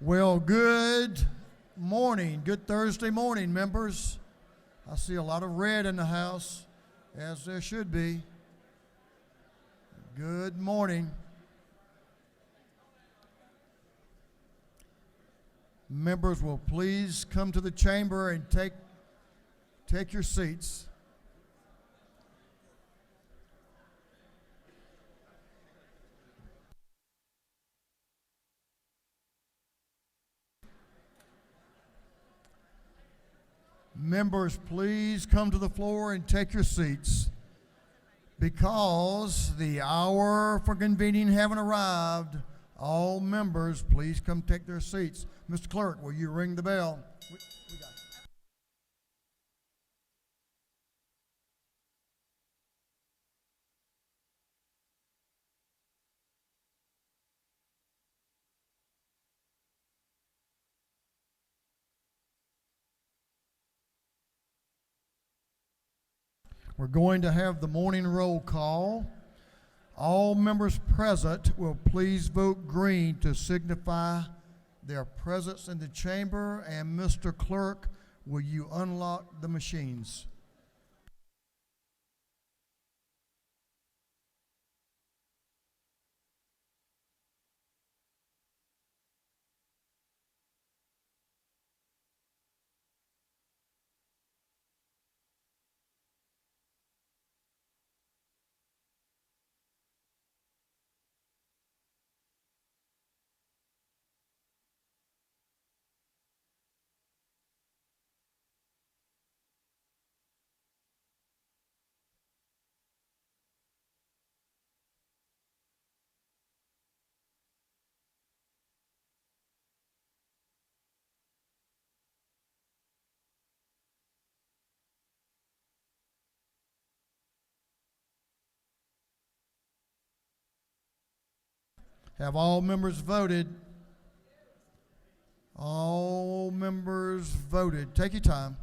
Well, good morning. Good Thursday morning, members. I see a lot of red in the house, as there should be. Good morning. Members will please come to the chamber and take your seats. Members, please come to the floor and take your seats, because the hour for convening having arrived. All members, please come take their seats. Mr. Clerk, will you ring the bell? We got it. We're going to have the morning roll call. All members present will please vote green to signify their presence in the chamber. And Mr. Clerk, will you unlock the machines? Have all members voted? All members voted. Take your time.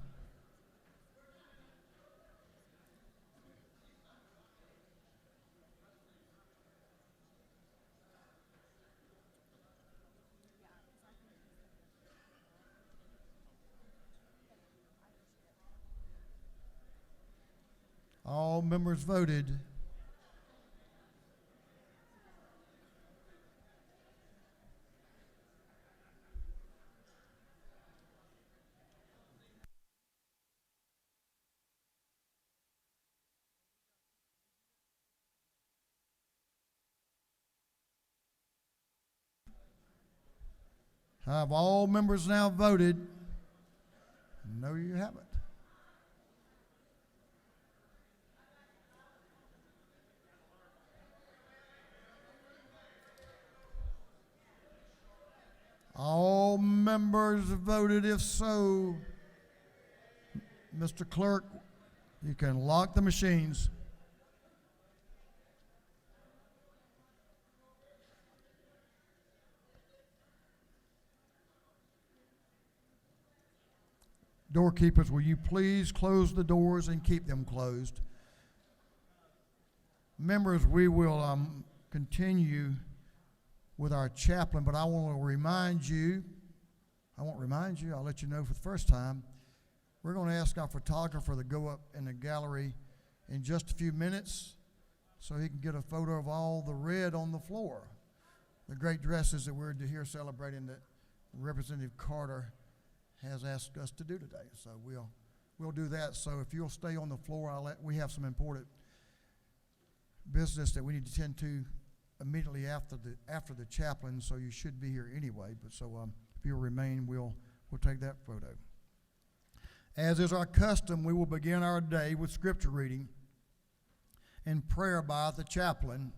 All members voted. Have all members now voted? No, you haven't. All members voted. If so, Mr. Clerk, you can lock the machines. Doorkeepers, will you please close the doors and keep them closed? Members, we will continue with our chaplain, but I want to remind you, I'll let you know for the first time, we're going to ask our photographer to go up in the gallery in just a few minutes so he can get a photo of all the red on the floor, the great dresses that we're here celebrating that Representative Carter has asked us to do today. So we'll do that. So if you'll stay on the floor, we have some important business that we need to tend to immediately after the chaplain. So you should be here anyway. But so if you'll remain, we'll take that photo. As is our custom, we will begin our day with scripture reading and prayer by the chaplain,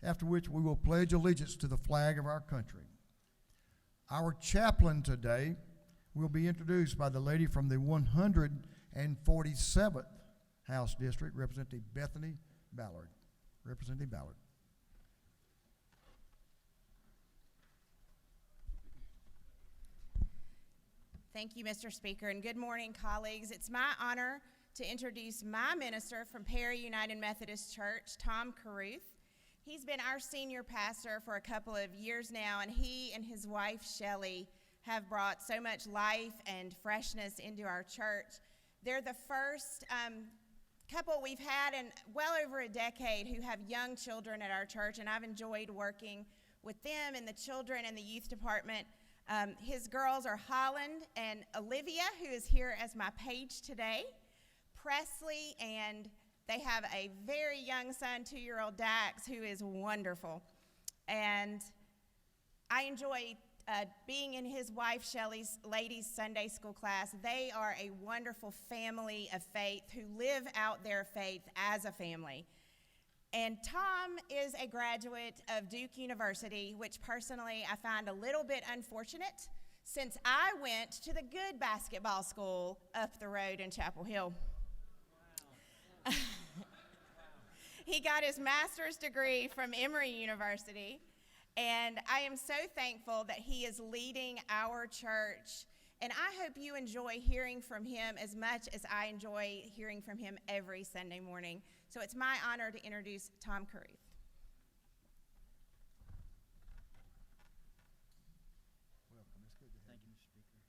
after which we will pledge allegiance to the flag of our country. Our chaplain today will be introduced by the lady from the 147th House District, Representative Bethany Ballard. Representative Ballard. Thank you, Mr. Speaker, and good morning, colleagues. It's my honor to introduce my minister from Perry United Methodist Church, Tom Caruth. He's been our senior pastor for a couple of years now, and he and his wife, Shelley, have brought so much life and freshness into our church. They're the first couple we've had in well over a decade who have young children at our church, and I've enjoyed working with them in the children and the youth department. His girls are Holland and Olivia, who is here as my page today, Presley, and they have a very young son, 2-year-old Dax, who is wonderful. And I enjoy being in his wife Shelley's ladies' Sunday school class. They are a wonderful family of faith who live out their faith as a family. And Tom is a graduate of Duke University, which personally I find a little bit unfortunate since I went to the good basketball school up the road in Chapel Hill. Wow. He got his master's degree from Emory University, and I am so thankful that he is leading our church. And I hope you enjoy hearing from him as much as I enjoy hearing from him every Sunday morning. So it's my honor to introduce Tom Caruth. Welcome. It's good to have Thank you, Mr. Speaker.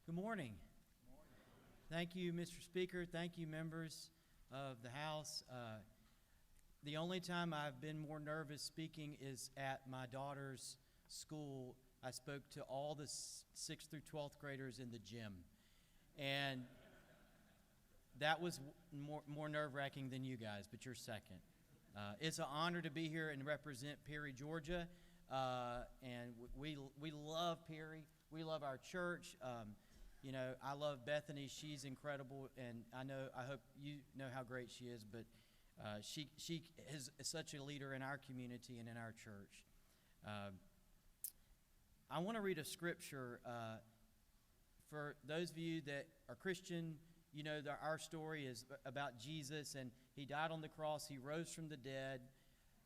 Good morning. Thank you, Mr. Speaker. Thank you, members of the House. The only time I've been more nervous speaking is at my daughter's school. I spoke to all the 6th through 12th graders in the gym. And that was more nerve-wracking than you guys, but you're second. It's an honor to be here and represent Perry, Georgia. And we love Perry. We love our church. I love Bethany. She's incredible, and I hope you know how great she is, but she is such a leader in our community and in our church. I want to read a scripture. For those of you that are Christian, you know that our story is about Jesus, and he died on the cross. He rose from the dead.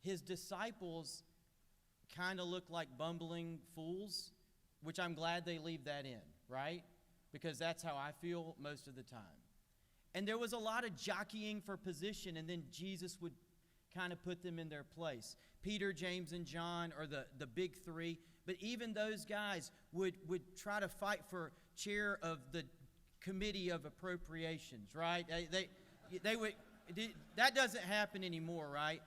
His disciples kind of look like bumbling fools, which I'm glad they leave that in, right? Because that's how I feel most of the time. And there was a lot of jockeying for position, and then Jesus would kind of put them in their place. Peter, James, and John are the big three, but even those guys would try to fight for chair of the committee of appropriations, right? They would. That doesn't happen anymore, right?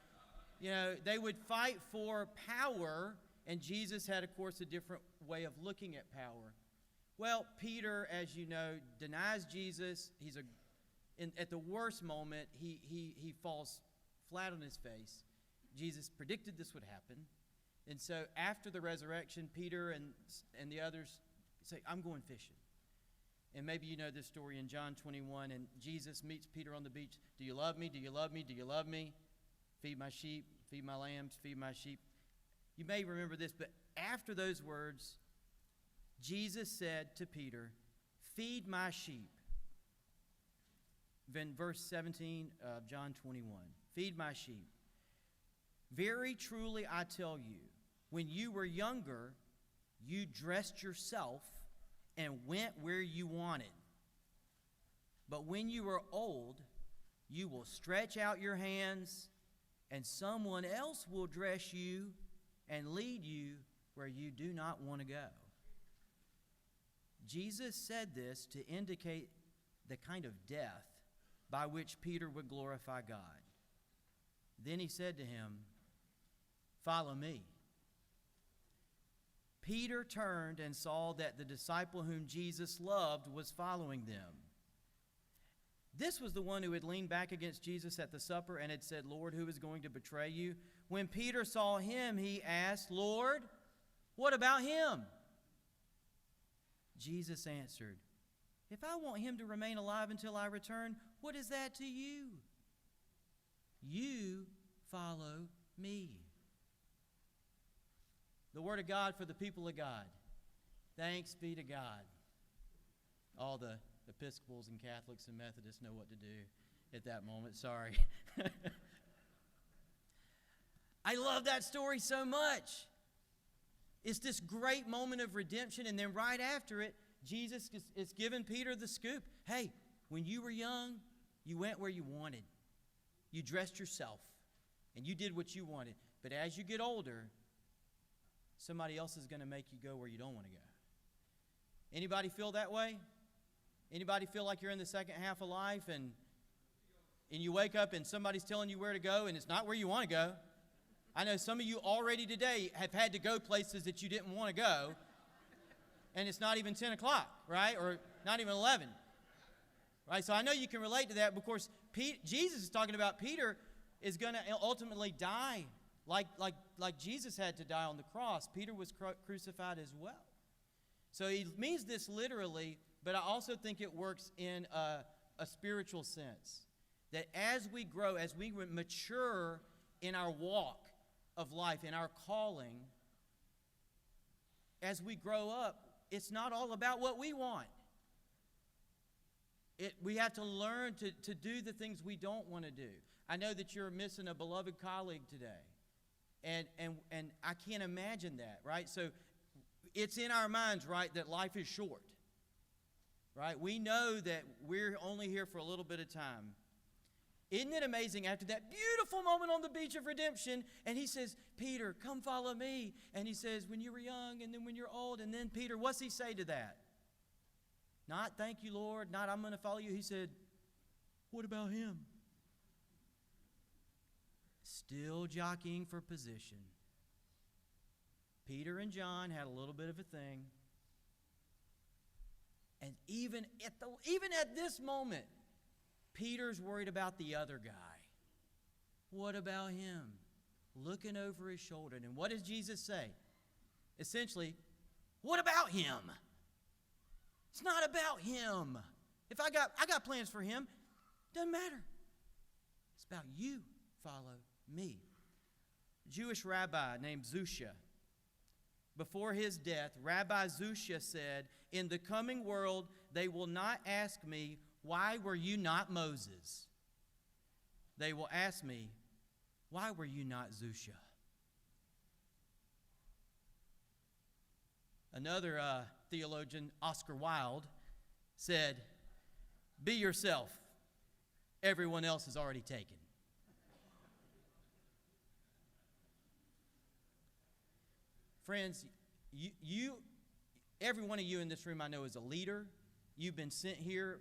They would fight for power, and Jesus had, of course, a different way of looking at power. Well, Peter, as you know, denies Jesus. At the worst moment, he falls flat on his face. Jesus predicted this would happen. And so after the resurrection, Peter and the others say, I'm going fishing. And maybe you know this story in John 21, and Jesus meets Peter on the beach. Do you love me? Do you love me? Do you love me? Feed my sheep, feed my lambs, feed my sheep. You may remember this, but after those words, Jesus said to Peter, feed my sheep. Then verse 17 of John 21, feed my sheep. Very truly I tell you, when you were younger, you dressed yourself and went where you wanted. But when you are old, you will stretch out your hands, and someone else will dress you and lead you where you do not want to go. Jesus said this to indicate the kind of death by which Peter would glorify God. Then he said to him, follow me. Peter turned and saw that the disciple whom Jesus loved was following them. This was the one who had leaned back against Jesus at the supper and had said, Lord, who is going to betray you? When Peter saw him, he asked, Lord, what about him? Jesus answered, if I want him to remain alive until I return, what is that to you? You follow me. The word of God for the people of God. Thanks be to God. All the Episcopals and Catholics and Methodists know what to do at that moment. Sorry. I love that story so much. It's this great moment of redemption, and then right after it, Jesus is giving Peter the scoop. Hey, when you were young, You went where you wanted. You dressed yourself, and you did what you wanted. But as you get older, somebody else is going to make you go where you don't want to go. Anybody feel that way? Anybody feel like you're in the second half of life and you wake up and somebody's telling you where to go and it's not where you want to go? I know some of you already today have had to go places that you didn't want to go, and it's not even 10 o'clock, right? Or not even 11. Right? So I know you can relate to that. But of course, Jesus is talking about Peter is going to ultimately die like Jesus had to die on the cross. Peter was crucified as well. So he means this literally, but I also think it works in a spiritual sense. That as we grow, as we mature in our walk of life, in our calling, as we grow up, it's not all about what we want. We have to learn to do the things we don't want to do. I know that you're missing a beloved colleague today. And I can't imagine that, right? So it's in our minds, right, that life is short. Right? We know that we're only here for a little bit of time. Isn't it amazing after that beautiful moment on the beach of redemption, and he says, Peter, come follow me. And he says, when you were young and then when you're old. And then Peter, what's he say to that? Not, thank you, Lord. Not, I'm going to follow you. He said, what about him? Still jockeying for position. Peter and John had a little bit of a thing. And even at this moment, Peter's worried about the other guy. What about him? Looking over his shoulder. And what does Jesus say? Essentially, what about him? It's not about him. If I got plans for him, doesn't matter. It's about you. Follow me. A Jewish rabbi named Zusha. Before his death, Rabbi Zusha said, in the coming world, they will not ask me, why were you not Moses? They will ask me, why were you not Zusha? Another theologian, Oscar Wilde, said, be yourself. Everyone else is already taken. Friends, every one of you in this room I know is a leader. You've been sent here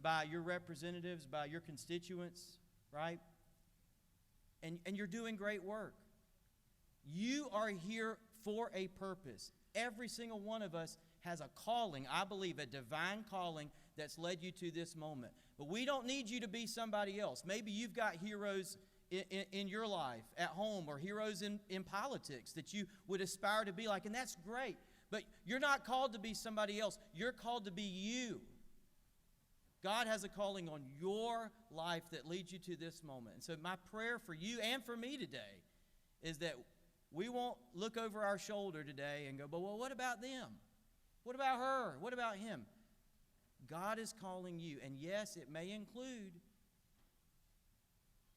by your representatives, by your constituents, right? And you're doing great work. You are here for a purpose. Every single one of us has a calling, I believe, a divine calling that's led you to this moment. But we don't need you to be somebody else. Maybe you've got heroes in your life, at home, or heroes in politics that you would aspire to be like, and that's great. But you're not called to be somebody else. You're called to be you. God has a calling on your life that leads you to this moment. And so my prayer for you and for me today is that we won't look over our shoulder today and go, but well, what about them? What about her? What about him? God is calling you, and yes, it may include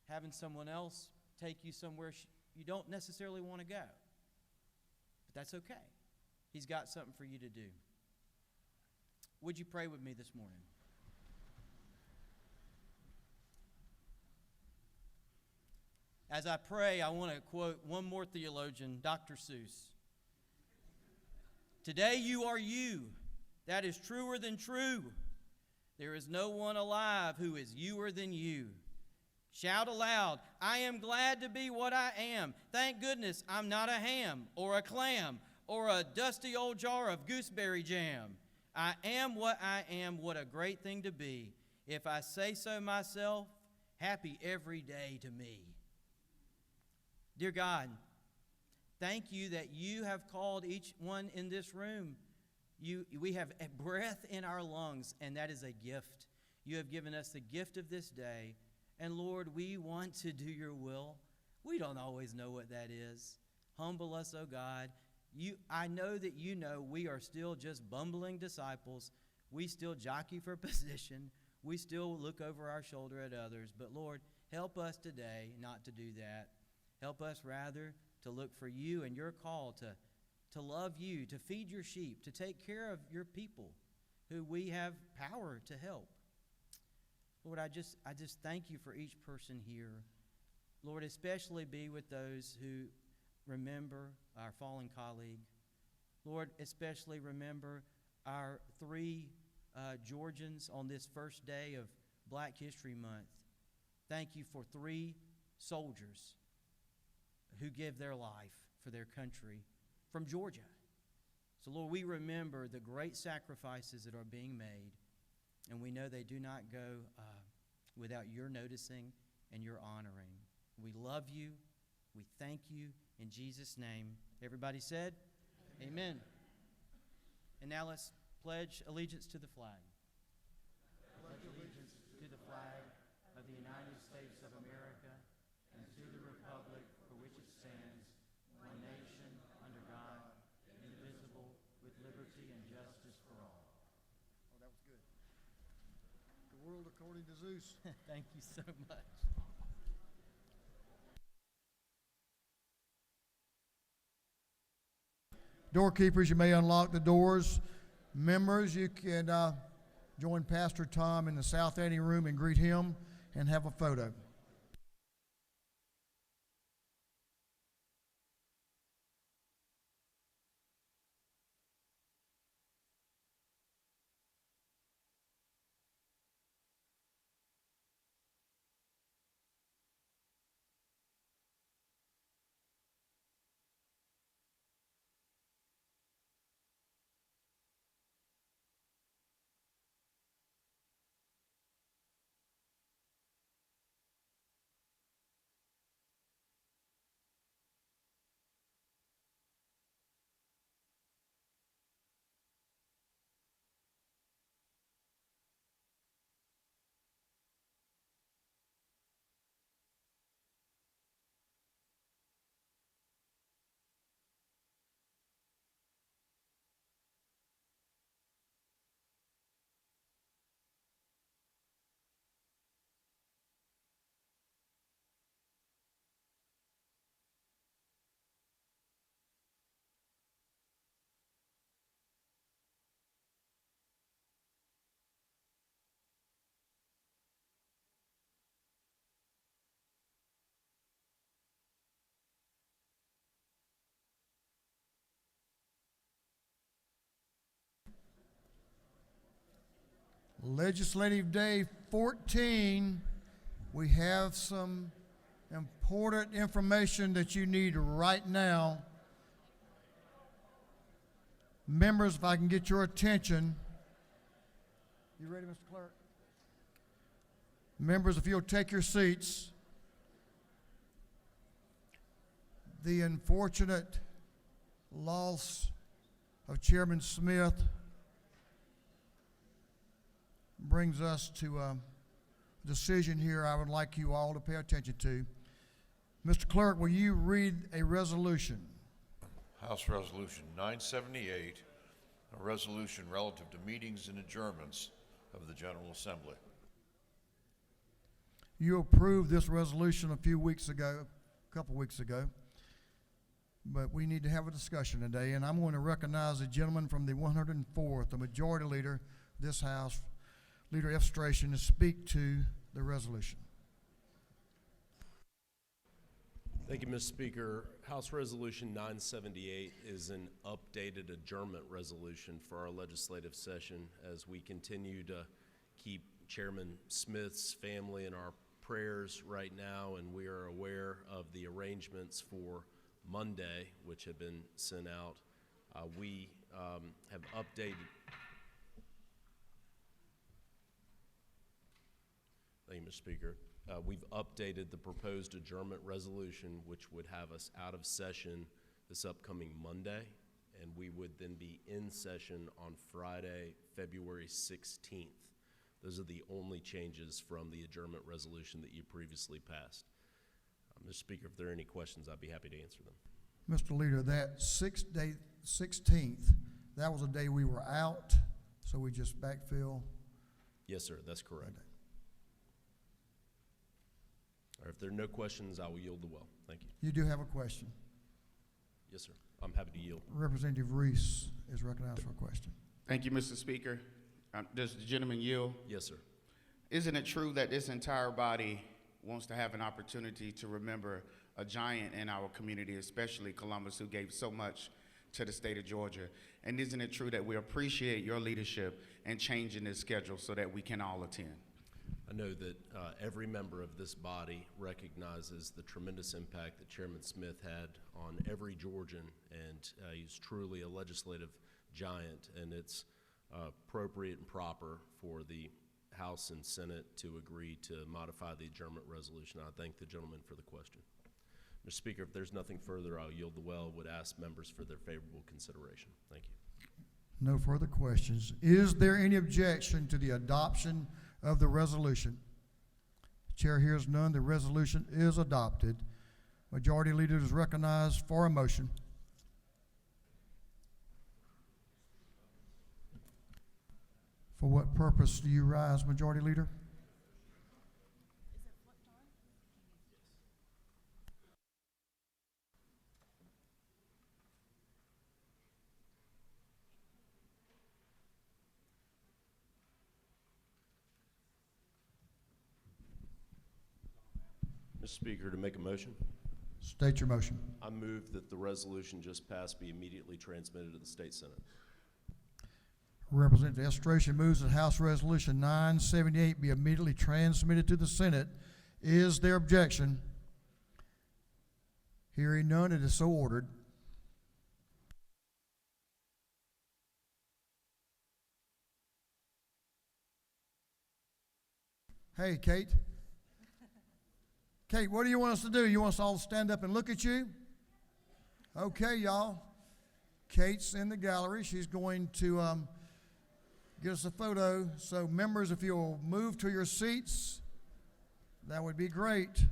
having someone else take you somewhere you don't necessarily want to go. But that's okay. He's got something for you to do. Would you pray with me this morning? As I pray, I want to quote one more theologian, Dr. Seuss. Today you are you. That is truer than true. There is no one alive who is youer than you. Shout aloud, I am glad to be what I am. Thank goodness I'm not a ham or a clam or a dusty old jar of gooseberry jam. I am what I am. What a great thing to be. If I say so myself, happy every day to me. Dear God, thank you that you have called each one in this room. We have a breath in our lungs, and that is a gift. You have given us the gift of this day. And Lord, we want to do your will. We don't always know what that is. Humble us, oh God. I know that you know we are still just bumbling disciples. We still jockey for position. We still look over our shoulder at others. But Lord, help us today not to do that. Help us rather to look for you and your call to love you, to feed your sheep, to take care of your people who we have power to help. Lord, I just thank you for each person here. Lord, especially be with those who remember our fallen colleague. Lord, especially remember our 3 Georgians on this first day of Black History Month. Thank you for 3 soldiers who give their life for their country from Georgia. So, Lord, we remember the great sacrifices that are being made, and we know they do not go without your noticing and your honoring. We love you. We thank you. In Jesus' name, everybody said, Amen. And now let's pledge allegiance to the flag. Pledge allegiance to the flag of the United States of America and to the republic for which it stands, one nation, under God, indivisible, with liberty and justice for all. Oh, that was good. The world according to Zeus. Thank you so much. Doorkeepers, you may unlock the doors. Members, you can join Pastor Tom in the South Annie room and greet him and have a photo. Legislative Day 14, we have some important information that you need right now. Members, if I can get your attention. You ready, Mr. Clerk? Members, if you'll take your seats. The unfortunate loss of Chairman Smith brings us to a decision here I would like you all to pay attention to. Mr. Clerk, will you read a resolution? House Resolution 978, a resolution relative to meetings and adjournments of the General Assembly. You approved this resolution a couple weeks ago, but we need to have a discussion today, and I'm going to recognize a gentleman from the 104th, the Majority Leader of this House, Leader F. Stration, to speak to the resolution. Thank you, Mr. Speaker. House Resolution 978 is an updated adjournment resolution for our legislative session as we continue to keep Chairman Smith's family in our prayers right now, and we are aware of the arrangements for Monday, which have been sent out. We have updated. Thank you, Mr. Speaker. We've updated the proposed adjournment resolution, which would have us out of session this upcoming Monday, and we would then be in session on Friday, February 16th. Those are the only changes from the adjournment resolution that you previously passed. Mr. Speaker, if there are any questions, I'd be happy to answer them. Mr. Leader, that 16th, that was a day we were out, so we just backfill. Yes, sir, that's correct. All right, if there are no questions, I will yield the well. Thank you. You do have a question. Yes, sir. I'm happy to yield. Representative Reese is recognized for a question. Thank you, Mr. Speaker. Does the gentleman yield? Yes, sir. Isn't it true that this entire body wants to have an opportunity to remember a giant in our community, especially Columbus, who gave so much to the state of Georgia? And isn't it true that we appreciate your leadership in changing this schedule so that we can all attend? I know that every member of this body recognizes the tremendous impact that Chairman Smith had on every Georgian, and he's truly a legislative giant, and it's appropriate and proper for the House and Senate to agree to modify the adjournment resolution. I thank the gentleman for the question. Mr. Speaker, if there's nothing further, I'll yield the well. Would ask members for their favorable consideration. Thank you. No further questions. Is there any objection to the adoption of the resolution? Chair hears none. The resolution is adopted. Majority Leader is recognized for a motion. For what purpose do you rise, Majority Leader? Mr. Speaker, to make a motion, State your motion. I move that the resolution just passed be immediately transmitted to the State Senate. Representative Estration moves that House Resolution 978 be immediately transmitted to the Senate. Is there objection? Hearing none, it is so ordered. Hey, Kate. Kate, what do you want us to do? You want us all to stand up and look at you? Okay, y'all. Kate's in the gallery. She's going to get us a photo. So members, if you'll move to your seats, that would be great.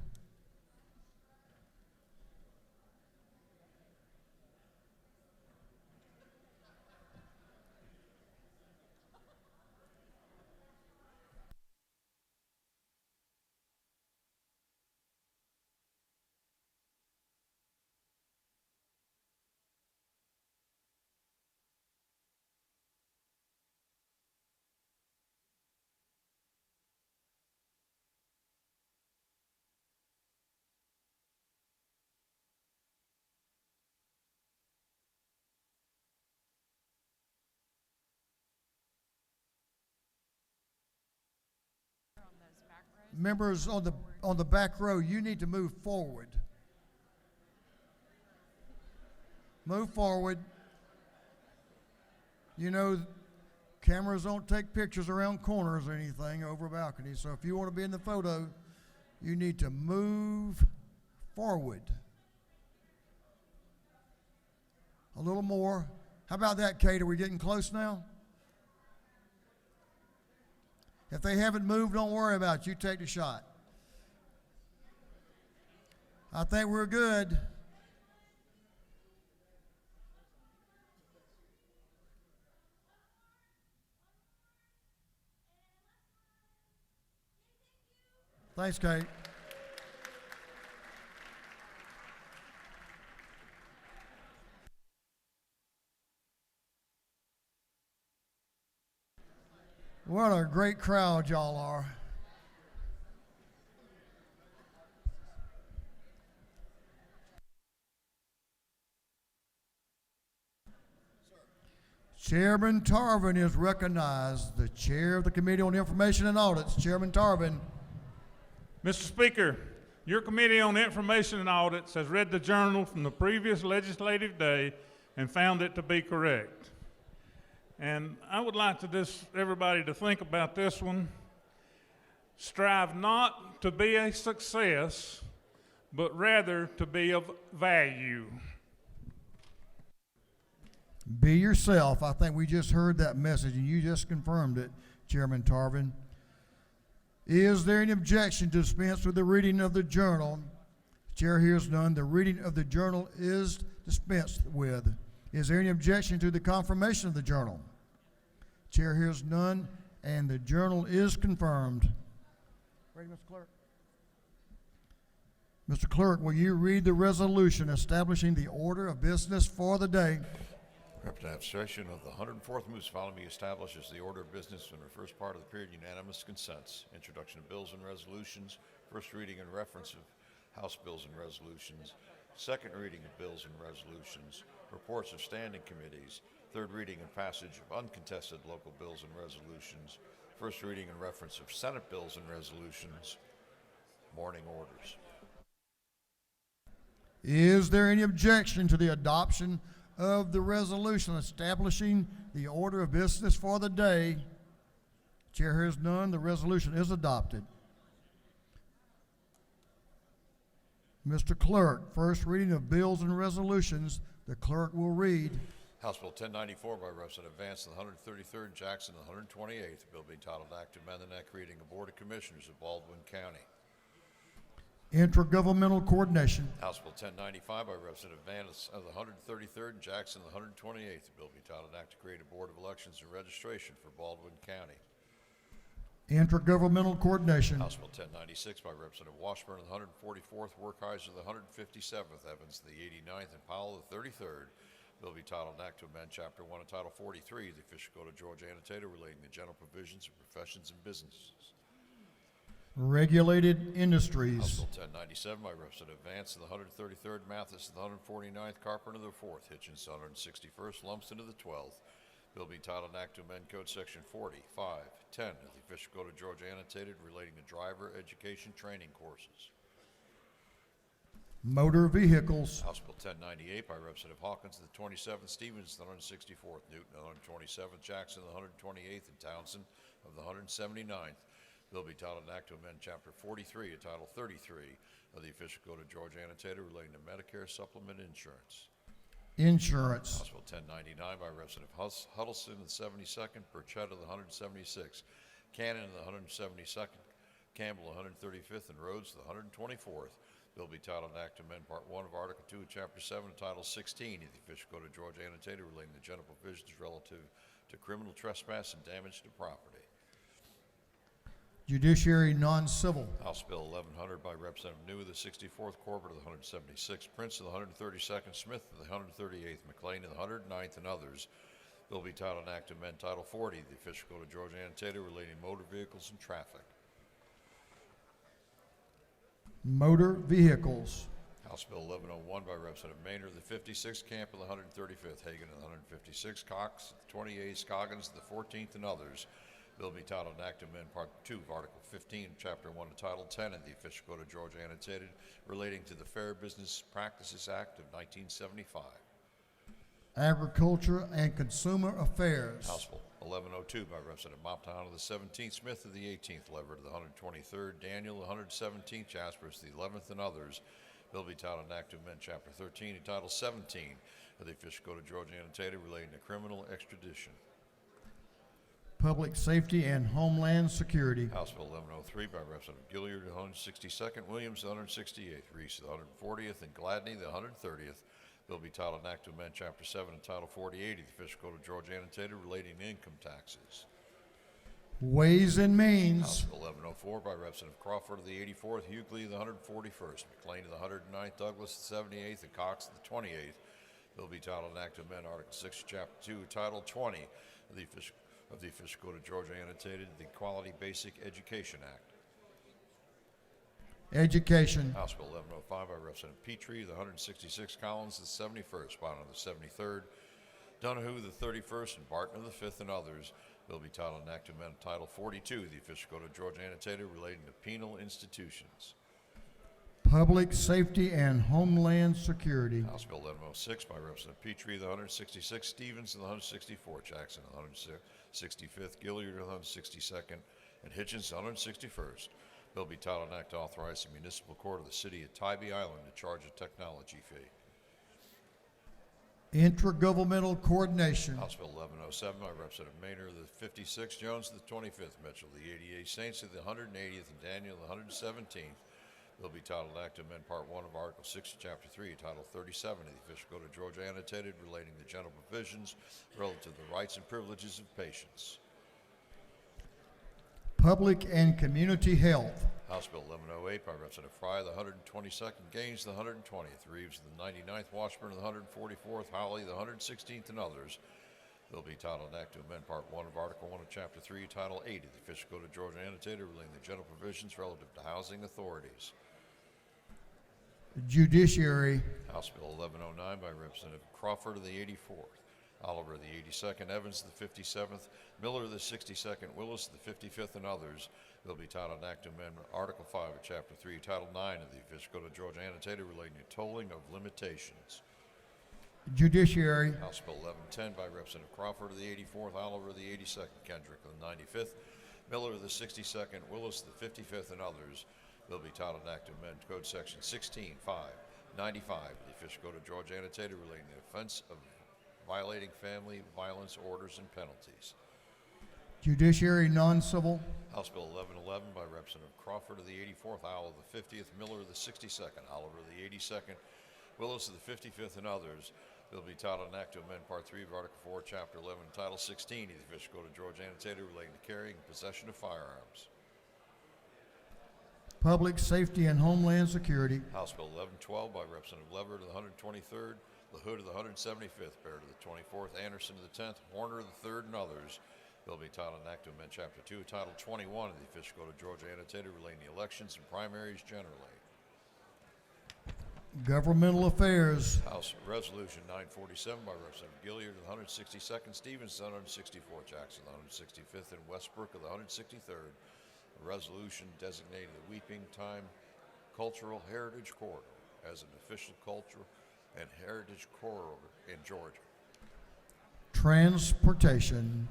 Members on the back row, you need to move forward. Move forward. You know, cameras don't take pictures around corners or anything over balconies. So if you want to be in the photo, you need to move forward. A little more. How about that, Kate? Are we getting close now? If they haven't moved, don't worry about it. You take the shot. I think we're good. Thanks, Kate. What a great crowd y'all are. Chairman Tarvin is recognized, the chair of the Committee on Information and Audits. Chairman Tarvin. Mr. Speaker, your Committee on Information and Audits has read the journal from the previous legislative day and found it to be correct. And I would like to everybody to think about this one. Strive not to be a success, but rather to be of value. Be yourself. I think we just heard that message and you just confirmed it, Chairman Tarvin. Is there any objection to dispense with the reading of the journal? Chair hears none. The reading of the journal is dispensed with. Is there any objection to the confirmation of the journal? Chair hears none, and the journal is confirmed. Ready, Mr. Clerk? Mr. Clerk, will you read the resolution establishing the order of business for the day? Representative session of the 104th municipality establishes the order of business in the first part of the period unanimous consents. Introduction of bills and resolutions, first reading and reference of House bills and resolutions, second reading of bills and resolutions, reports of standing committees, third reading and passage of uncontested local bills and resolutions, first reading and reference of Senate bills and resolutions, morning orders. Is there any objection to the adoption of the resolution establishing the order of business for the day? Chair hears none. The resolution is adopted. Mr. Clerk, first reading of bills and resolutions. The clerk will read. House Bill 1094 by Representative Vance of the 133rd, Jackson of the 128th. Bill being titled Act to amend the neck creating a Board of Commissioners of Baldwin County. Intergovernmental coordination. House Bill 1095 by Representative Vance of the 133rd and Jackson of the 128th. The bill be titled Act to create a Board of Elections and Registration for Baldwin County. Intergovernmental coordination. House Bill 1096 by Representative Washburn of the 144th, Werkheiser of the 157th, Evans of the 89th, and Powell of the 33rd. Bill be titled Act to amend Chapter 1 of Title 43 of the Official Code of Georgia Annotated relating to general provisions of professions and businesses. Regulated House industries. Bill 1097 by Representative Vance of the 133rd, Mathis of the 149th, Carpenter of the 4th, Hitchens of the 161st, Lumsden of the 12th. Bill be titled Act to amend Code Section 40.5.10 of the Official Code of Georgia Annotated relating to driver education training courses. Motor vehicles. House Bill 1098 by Representative Hawkins of the 27th, Stevens of the 164th, Newton of the 127th, Jackson of the 128th, and Townsend of the 179th. Bill be titled an Act to amend Chapter 43 of Title 33 of the Official Code of Georgia Annotated relating to Medicare supplement insurance. Insurance. House Bill 1099 by Representative Huddleston of the 72nd, Burchett of the 176th, Cannon of the 172nd, Campbell of the 135th, and Rhodes of the 124th. Bill be titled an Act to amend Part 1 of Article 2 of Chapter 7 of Title 16 of the Official Code of Georgia Annotated relating to general provisions relative to criminal trespass and damage to property. Judiciary non-civil. House Bill 1100 by Representative New of the 64th, Corbett of the 176th, Prince of the 132nd, Smith of the 138th, McLean of the 109th, and others. Bill be titled an Act to amend Title 40 of the Official Code of Georgia Annotated relating to motor vehicles and traffic. Motor vehicles. House Bill 1101 by Representative Maynard of the 56th, Camp of the 135th, Hagan of the 156th, Cox of the 28th, Scoggins of the 14th, and others. Bill be titled an Act to amend Part 2 of Article 15, Chapter 1 of Title 10 of the Official Code of Georgia Annotated relating to the Fair Business Practices Act of 1975. Agriculture and Consumer Affairs. House Bill 1102 by Representative Moptown of the 17th, Smith of the 18th, Leverett of the 123rd, Daniel of the 117th, Jaspers of the 11th, and others. Bill be titled an Act to amend Chapter 13 and Title 17 of the Official Code of Georgia Annotated relating to criminal extradition. Public Safety and Homeland Security. House Bill 1103 by Representative Gilliard of the 162nd, Williams of the 168th, Reese of the 140th, and Gladney of the 130th. Bill be titled an Act to amend Chapter 7 and Title 48 of the Official Code of Georgia Annotated relating to income taxes. Ways and House Means. Bill 1104 by Representative Crawford of the 84th, Hughley of the 141st, McLean of the 109th, Douglas of the 78th, and Cox of the 28th. Bill be titled an Act to amend Article 6, Chapter 2, Title 20 of the Official Code of Georgia Annotated, the Quality Basic Education Act. Education. House Bill 1105 by Representative Petrie of the 166th, Collins of the 71st, Bonner of the 73rd, Donahue of the 31st, and Barton of the 5th, and others. Bill be titled an Act to amend Title 42 of the Official Code of Georgia Annotated relating to penal institutions. Public Safety and Homeland Security. House Bill 1106 by Representative Petrie of the 166th, Stevens of the 164th, Jackson of the 165th, Gilliard of the 162nd, and Hitchens of the 161st. Bill be titled an Act to authorize the municipal court of the city of Tybee Island to charge a technology fee. Intergovernmental Coordination. House Bill 1107 by Representative Maynard of the 56th, Jones of the 25th, Mitchell of the 88th, Saints of the 180th, and Daniel of the 117th. Bill be titled an Act to amend Part 1 of Article 6, Chapter 3, Title 37 of the Official Code of Georgia Annotated relating to general provisions relative to the rights and privileges of patients. Public and Community Health. House Bill 1108 by Representative Fry, the 122nd, Gaines, the 120th, Reeves, the 99th, Washburn, the 144th, Howley, the 116th, and others. Bill be titled an act to amend Part 1 of Article 1 of Chapter 3, Title 80 of the Official Code of Georgia Annotated relating to general provisions relative to housing authorities. Judiciary. House Bill 1109 by Representative Crawford of the 84th, Oliver of the 82nd, Evans of the 57th, Miller of the 62nd, Willis of the 55th, and others. Bill be titled an act to amend Article 5 of Chapter 3, Title 9 of the Official Code of Georgia Annotated relating to tolling of limitations. Judiciary. House Bill 1110 by Representative Crawford of the 84th, Oliver of the 82nd, Kendrick of the 95th, Miller of the 62nd, Willis of the 55th, and others. Bill be titled an act to amend Code Section 16.595 of the Official Code of Georgia Annotated relating to the offense of violating family violence orders and penalties. Judiciary non-civil. House Bill 1111 by Representative Crawford of the 84th, Howell of the 50th, Miller of the 62nd, Oliver of the 82nd, Willis of the 55th, and others. Bill be titled an act to amend Part 3 of Article 4, Chapter 11, Title 16 of the Official Code of Georgia Annotated relating to carrying and possession of firearms. Public Safety and Homeland Security. House Bill 1112 by Representative Leverett of the 123rd, LaHood of the 175th, Baird of the 24th, Anderson of the 10th, Horner of the 3rd, and others. Bill be titled an act to amend Chapter 2, Title 21 of the Official Code of Georgia Annotated relating to elections and primaries generally. Governmental Affairs. House Resolution 947 by Representative Gilliard of the 162nd, Stevens of the 164th, Jackson of the 165th, and Westbrook of the 163rd. A resolution designating the Weeping Time Cultural Heritage Corridor as an official cultural and heritage corridor in Georgia. Transportation.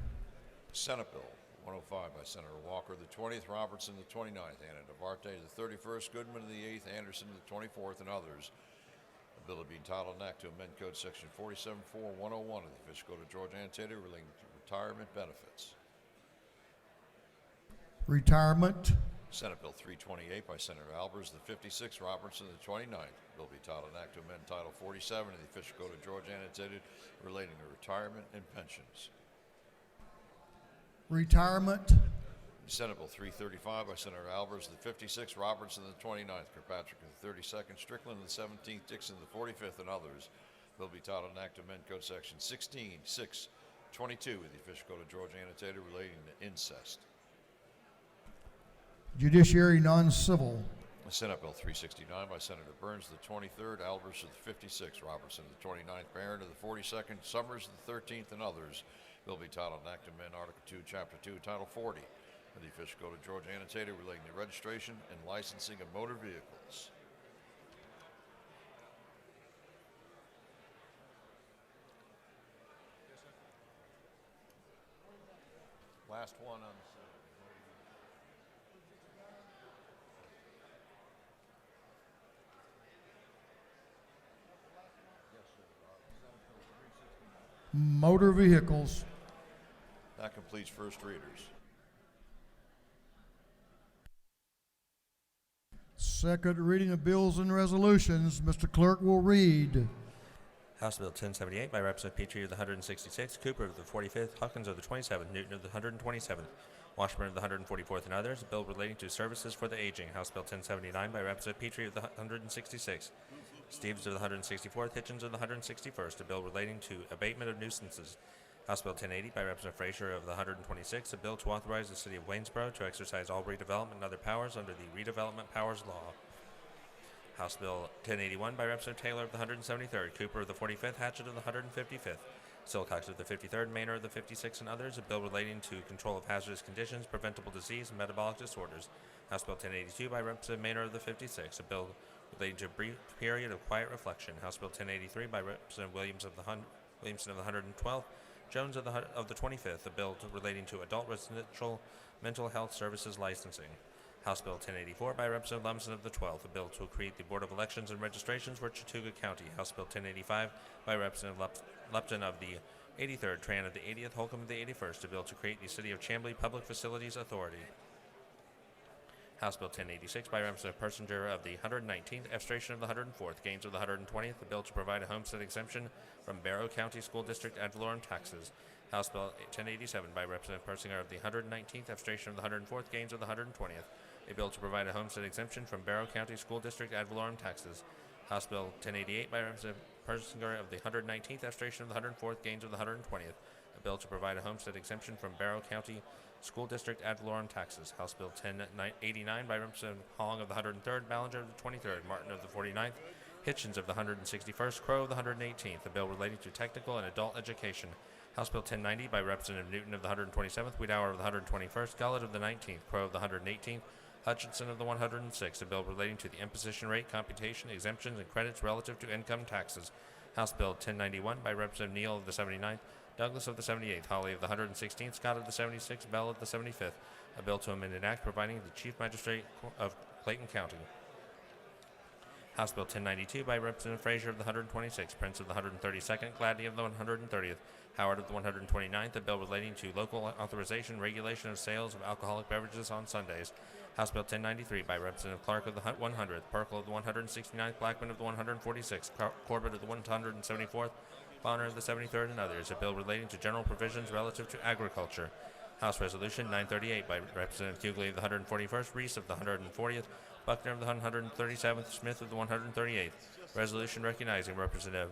Senate Bill 105 by Senator Walker, the 20th, Robertson, the 29th, Anna Duarte, the 31st, Goodman of the 8th, Anderson, the 24th, and others. A bill being titled an act to amend Code Section 474101 of the Official Code of Georgia Annotated relating to retirement benefits. Retirement. Senate Bill 328 by Senator Albers, the 56th, Robertson, the 29th. Bill be titled an act to amend Title 47 of the Official Code of Georgia Annotated relating to retirement and pensions. Retirement. Senate Bill 335 by Senator Albers, the 56th, Robertson, the 29th, Kirkpatrick, the 32nd, Strickland, the 17th, Dixon, the 45th, and others. Bill be titled an act to amend Code Section 16.6.22 of the Official Code of Georgia Annotated relating to incest. Judiciary non-civil. Senate Bill 369 by Senator Burns, the 23rd, Albers of the 56th, Robertson, the 29th, Barron of the 42nd, Summers of the 13th, and others. Bill be titled an act to amend Article 2, Chapter 2, Title 40 of the Official Code of Georgia Annotated relating to registration and licensing of motor vehicles. Last one on the Senate. Motor vehicles. That completes first readers. Second reading of bills and resolutions. Mr. Clerk will read. House Bill 1078 by Representative Petrie of the 166th, Cooper of the 45th, Huckins of the 27th, Newton of the 127th, Washburn of the 144th, and others. A bill relating to services for the aging. House Bill 1079 by Representative Petrie of the 166th, Stevens of the 164th, Hitchens of the 161st. A bill relating to abatement of nuisances. House Bill 1080 by Representative Frazier of the 126th. A bill to authorize the City of Waynesboro to exercise all redevelopment and other powers under the Redevelopment Powers Law. House Bill 1081 by Representative Taylor of the 173rd, Cooper of the 45th, Hatchett of the 155th, Silcox of the 53rd, Maynor of the 56th, and others. A bill relating to control of hazardous conditions, preventable disease, and metabolic disorders. House Bill 1082 by Representative Maynor of the 56th. A bill relating to a brief period of quiet reflection. House Bill 1083 by Representative Williamson of the 112th, Jones of the 25th. A bill relating to adult residential mental health services licensing. House Bill 1084 by Representative Lumsden of the 12th, a bill to create the Board of Elections and Registrations for Chattooga County. House Bill 1085 by Representative Lupton of the 83rd, Tran of the 80th, Holcomb of the 81st, a bill to create the City of Chamblee Public Facilities Authority. House Bill 1086 by Representative Persinger of the 119th, abstention of the 104th, gains of the 120th, the bill to provide a homestead exemption from Barrow County School District ad valorem taxes. House Bill 1087 by Representative Persinger of the 119th, abstention of the 104th, gains of the 120th, a bill to provide a homestead exemption from Barrow County School District ad valorem taxes. House Bill 1088 by Representative Persinger of the 119th, abstention of the 104th, gains of the 120th, a bill to provide a homestead exemption from Barrow County School District ad valorem taxes. House Bill 1089 by Representative Hong of the 103rd, Ballinger of the 23rd, Martin of the 49th, Hitchens of the 161st, Crow of the 118th, a bill relating to technical and adult education. House Bill 1090 by Representative Newton of the 127th, Wiedauer of the 121st, Gullett of the 19th, Crow of the 118th, Hutchinson of the 106th, a bill relating to the imposition rate, computation, exemptions, and credits relative to income taxes. House Bill 1091 by Representative Neal of the 79th, Douglas of the 78th, Hawley of the 116th, Scott of the 76th, Bell of the 75th, a bill to amend an act providing the Chief Magistrate of Clayton County. House Bill 1092 by Representative Frazier of the 126th, Prince of the 132nd, Gladney of the 130th, Howard of the 129th, a bill relating to local authorization and regulation of sales of alcoholic beverages on Sundays. House Bill 1093 by Representative Clark of the 100th, Perkle of the 169th, Blackman of the 146th, Corbett of the 174th, Bonner of the 73rd, and others, a bill relating to general provisions relative to agriculture. House Resolution 938 by Representative Hughley of the 141st, Reese of the 140th, Buckner of the 137th, Smith of the 138th. Resolution recognizing Representative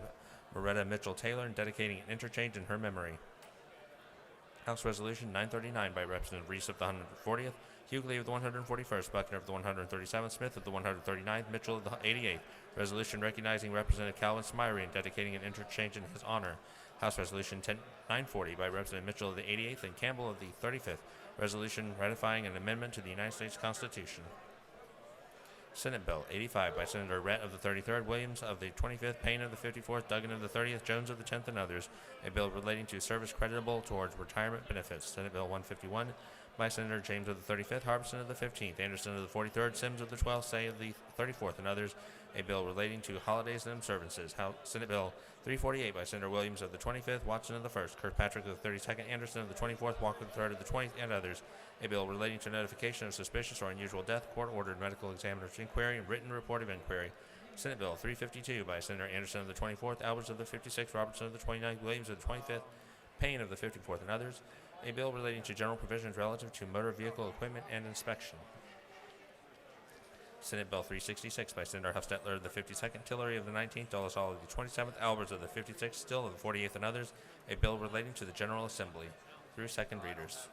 Moretta Mitchell-Taylor and dedicating an interchange in her memory. House Resolution 939 by Representative Reese of the 140th, Hughley of the 141st, Buckner of the 137th, Smith of the 139th, Mitchell of the 88th. Resolution recognizing Representative Calvin Smyrie and dedicating an interchange in his honor. House Resolution 940 by Representative Mitchell of the 88th and Campbell of the 35th. Resolution ratifying an amendment to the United States Constitution. Senate Bill 85 by Senator Rhett of the 33rd, Williams of the 25th, Payne of the 54th, Duggan of the 30th, Jones of the 10th, and others. A bill relating to service creditable towards retirement benefits. Senate Bill 151 by Senator James of the 35th, Harbison of the 15th, Anderson of the 43rd, Sims of the 12th, Say of the 34th, and others. A bill relating to holidays and observances. Senate Bill 348 by Senator Williams of the 25th, Watson of the 1st, Kirkpatrick of the 32nd, Anderson of the 24th, Walker of the 3rd of the 20th, and others. A bill relating to notification of suspicious or unusual death, court-ordered medical examiner's inquiry, and written report of inquiry. Senate Bill 352 by Senator Anderson of the 24th, Alberts of the 56th, Robertson of the 29th, Williams of the 25th, Payne of the 54th, and others. A bill relating to general provisions relative to motor vehicle equipment and inspection. Senate Bill 366 by Senator Hufstetler of the 52nd, Tillery of the 19th, Dulles Hall of the 27th, Alberts of the 56th, Still of the 48th, and others. A bill relating to the General Assembly. Through second readers.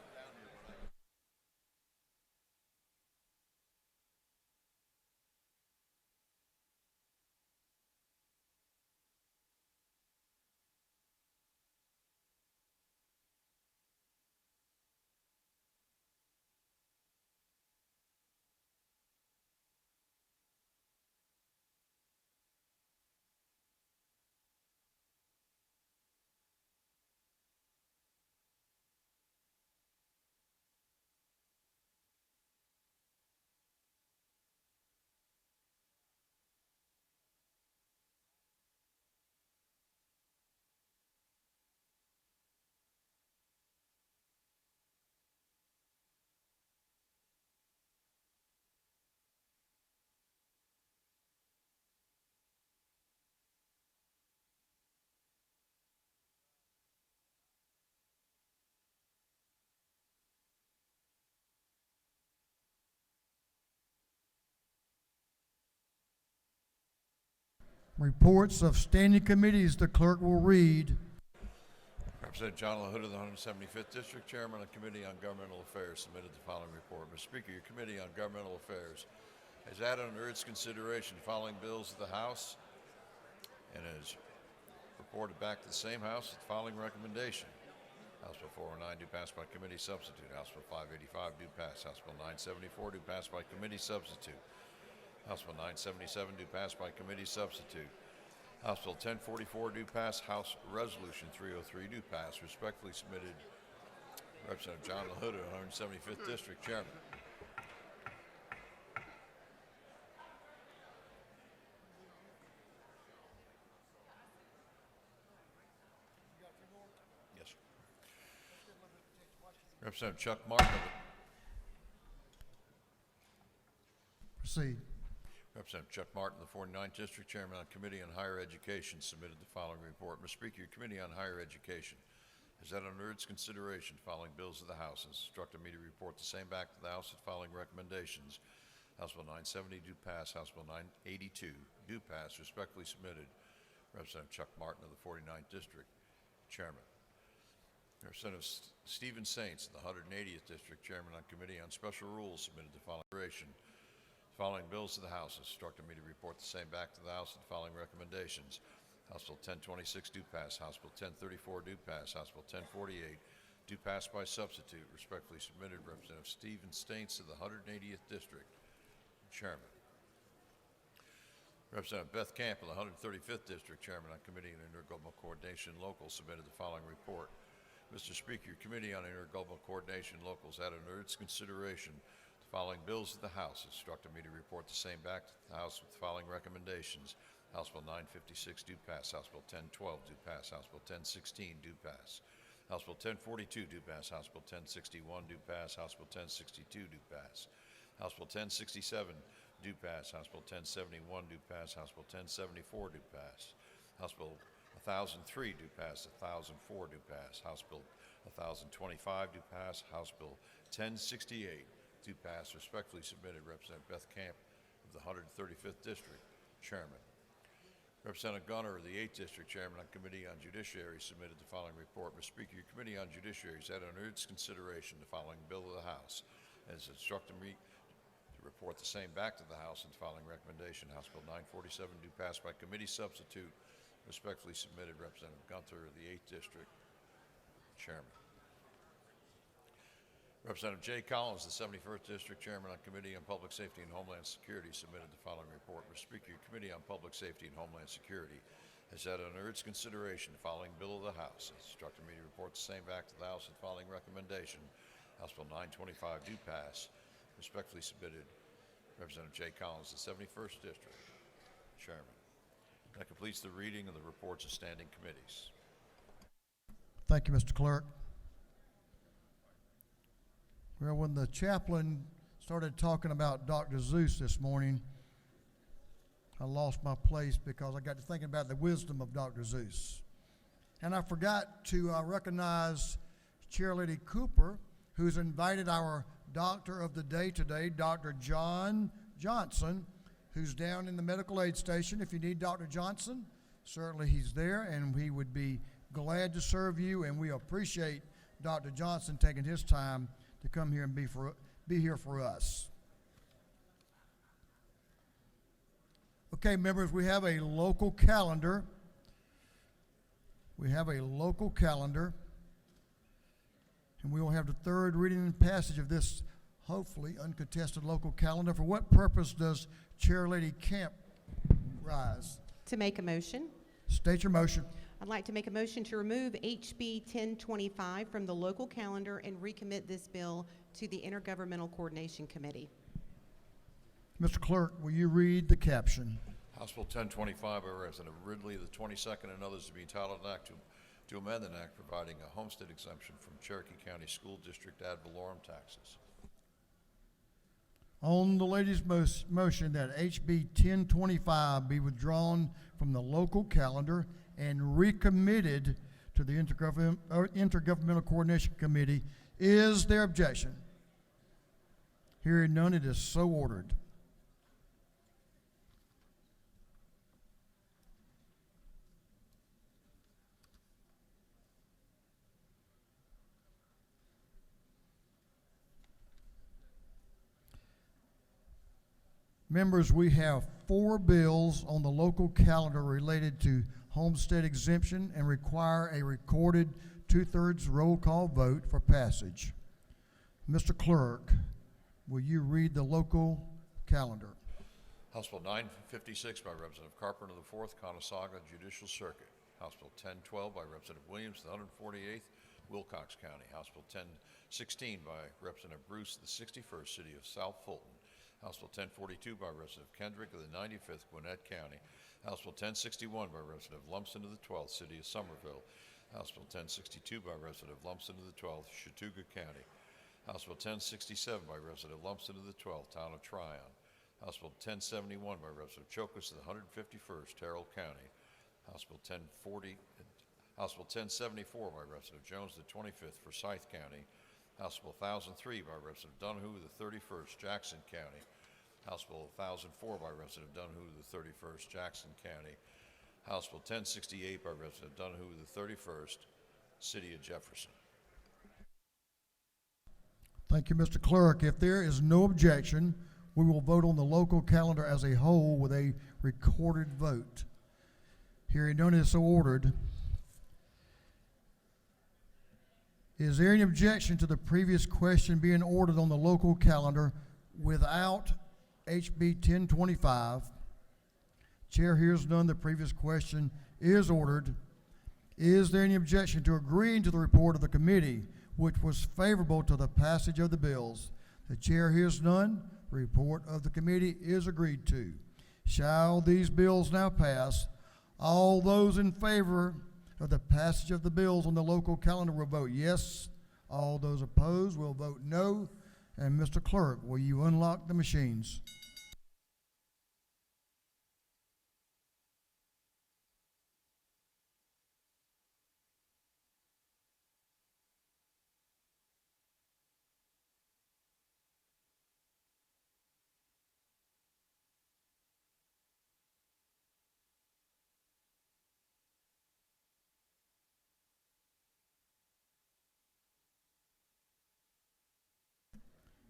Reports of standing committees the clerk will read. Representative John LaHood of the 175th District, Chairman of the Committee on Governmental Affairs, submitted the following report. Mr. Speaker, your Committee on Governmental Affairs has added under its consideration the following bills to the House and has reported back to the same House with the following recommendation. House Bill 409 due pass by committee substitute. House Bill 585 due pass. House Bill 974 due pass by committee substitute. House Bill 977 due pass by committee substitute. House Bill 1044 due pass. House Resolution 303 due pass. Respectfully submitted, Representative John LaHood of 175th District, Chairman. Yes, sir. Representative Chuck Martin of the proceed. Representative Chuck Martin, the 49th District Chairman on Committee on Higher Education, submitted the following report. Mr. Speaker, your Committee on Higher Education has had under its consideration following bills of the House and instructed me to report the same back to the House with the following recommendations. House Bill 970 do pass. House Bill 982 do pass. Respectfully submitted, Representative Chuck Martin of the 49th District Chairman. Representative Stephen Saints, the 180th District Chairman on Committee on Special Rules, submitted the following consideration. Following bills to the House instructed me to report the same back to the House with the following recommendations. House Bill 1026 do pass. House Bill 1034 do pass. House Bill 1048 do pass by substitute. Respectfully submitted, Representative Stephen Staines of the 180th District Chairman. Representative Beth Camp of the 135th District Chairman on Committee on Intergovernmental Coordination and Local submitted the following report. Mr. Speaker, your Committee on Intergovernmental Coordination and Locals had under its consideration following bills of the House instructed me to report the same back to the House with the following recommendations. House Bill 956 do pass. House Bill 1012 do pass. House Bill 1016 do pass. House Bill 1042 do pass. House Bill 1061 do pass. House Bill 1062 do pass. House Bill 1067 do pass. House Bill 1071 do pass. House Bill 1074 do pass. House Bill 1003 do pass. 1004 do pass. House Bill 1025 do pass. House Bill 1068 do pass. Respectfully submitted, Representative Beth Camp of the 135th District Chairman. Representative Gunner of the 8th District Chairman on Committee on Judiciary submitted the following report. Mr. Speaker, your Committee on Judiciary has had under its consideration the following bill of the House and has instructed me to report the same back to the House and the following recommendation. House Bill 947 do pass by committee substitute. Respectfully submitted, Representative Gunther of the 8th District Chairman. Representative Jay Collins, the 71st District Chairman on Committee on Public Safety and Homeland Security, submitted the following report. Mr. Speaker, your Committee on Public Safety and Homeland Security has had under its consideration the following bill of the House. It instructed me to report the same back to the House with the following recommendation. House Bill 925 do pass. Respectfully submitted, Representative Jay Collins, the 71st District Chairman. That completes the reading of the reports of standing committees. Thank you, Mr. Clerk. Well, when the chaplain started talking about Dr. Zeus this morning, I lost my place because I got to thinking about the wisdom of Dr. Zeus. And I forgot to recognize Chair Lady Cooper, who's invited our doctor of the day today, Dr. John Johnson, who's down in the medical aid station. If you need Dr. Johnson, certainly he's there, and he would be glad to serve you, and we appreciate Dr. Johnson taking his time to come here and be here for us. Okay, members, we have a local calendar. We have a local calendar, and we will have the third reading and passage of this hopefully uncontested local calendar. For what purpose does Chair Lady Camp rise? To make a motion. State your motion. I'd like to make a motion to remove HB 1025 from the local calendar and recommit this bill to the Intergovernmental Coordination Committee. Mr. Clerk, will you read the caption? House Bill 1025 by Representative Ridley, the 22nd, and others to be entitled an act to amend an act providing a homestead exemption from Cherokee County School District ad valorem taxes. On the lady's motion that HB 1025 be withdrawn from the local calendar and recommitted to the Intergovernmental Coordination Committee, is there objection? Hearing none, it is so ordered. Members, we have 4 bills on the local calendar related to homestead exemption and require a recorded 2/3 roll call vote for passage. Mr. Clerk, will you read the local calendar? House Bill 956 by Representative Carpenter the 4th, Conasauga Judicial Circuit. House Bill 1012 by Representative Williams, the 148th, Wilcox County. House Bill 1016 by Representative Bruce, the 61st City of South Fulton. House Bill 1042 by Representative Kendrick of the 95th, Gwinnett County. House Bill 1061 by Representative Lumpson of the 12th, City of Somerville. House Bill 1062 by Representative Lumpson of the 12th, Chattooga County. House Bill 1067 by Representative Lumpson of the 12th, Town of Tryon. House Bill 1071 by Representative Chokos of the 151st, Carroll County. House Bill 1040, House Bill 1074 by Representative Jones of the 25th, Forsyth County. House Bill 1003 by Representative Donahue of the 31st, Jackson County. House Bill 1004 by Representative Donahue of the 31st, Jackson County. House Bill 1068 by Representative Donahue of the 31st, City of Jefferson. Thank you, Mr. Clerk. If there is no objection, we will vote on the local calendar as a whole with a recorded vote. Hearing none, is so ordered. Is there any objection to the previous question being ordered on the local calendar without HB 1025? Chair hears none. The previous question is ordered. Is there any objection to agreeing to the report of the committee, which was favorable to the passage of the bills? The chair hears none. The report of the committee is agreed to. Shall these bills now pass? All those in favor of the passage of the bills on the local calendar will vote yes. All those opposed will vote no. And Mr. Clerk, will you unlock the machines?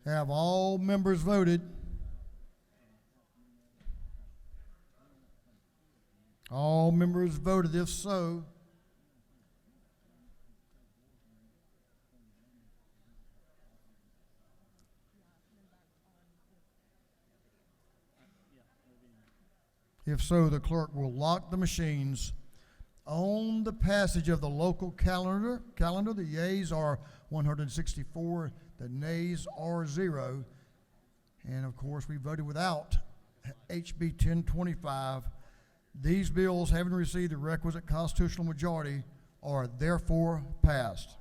Have all members voted? All members voted. If so, the clerk will lock the machines. On the passage of the local calendar, the yeas are 164, the nays are 0. And of course, we voted without HB 1025. These bills, having received the requisite constitutional majority, are therefore passed.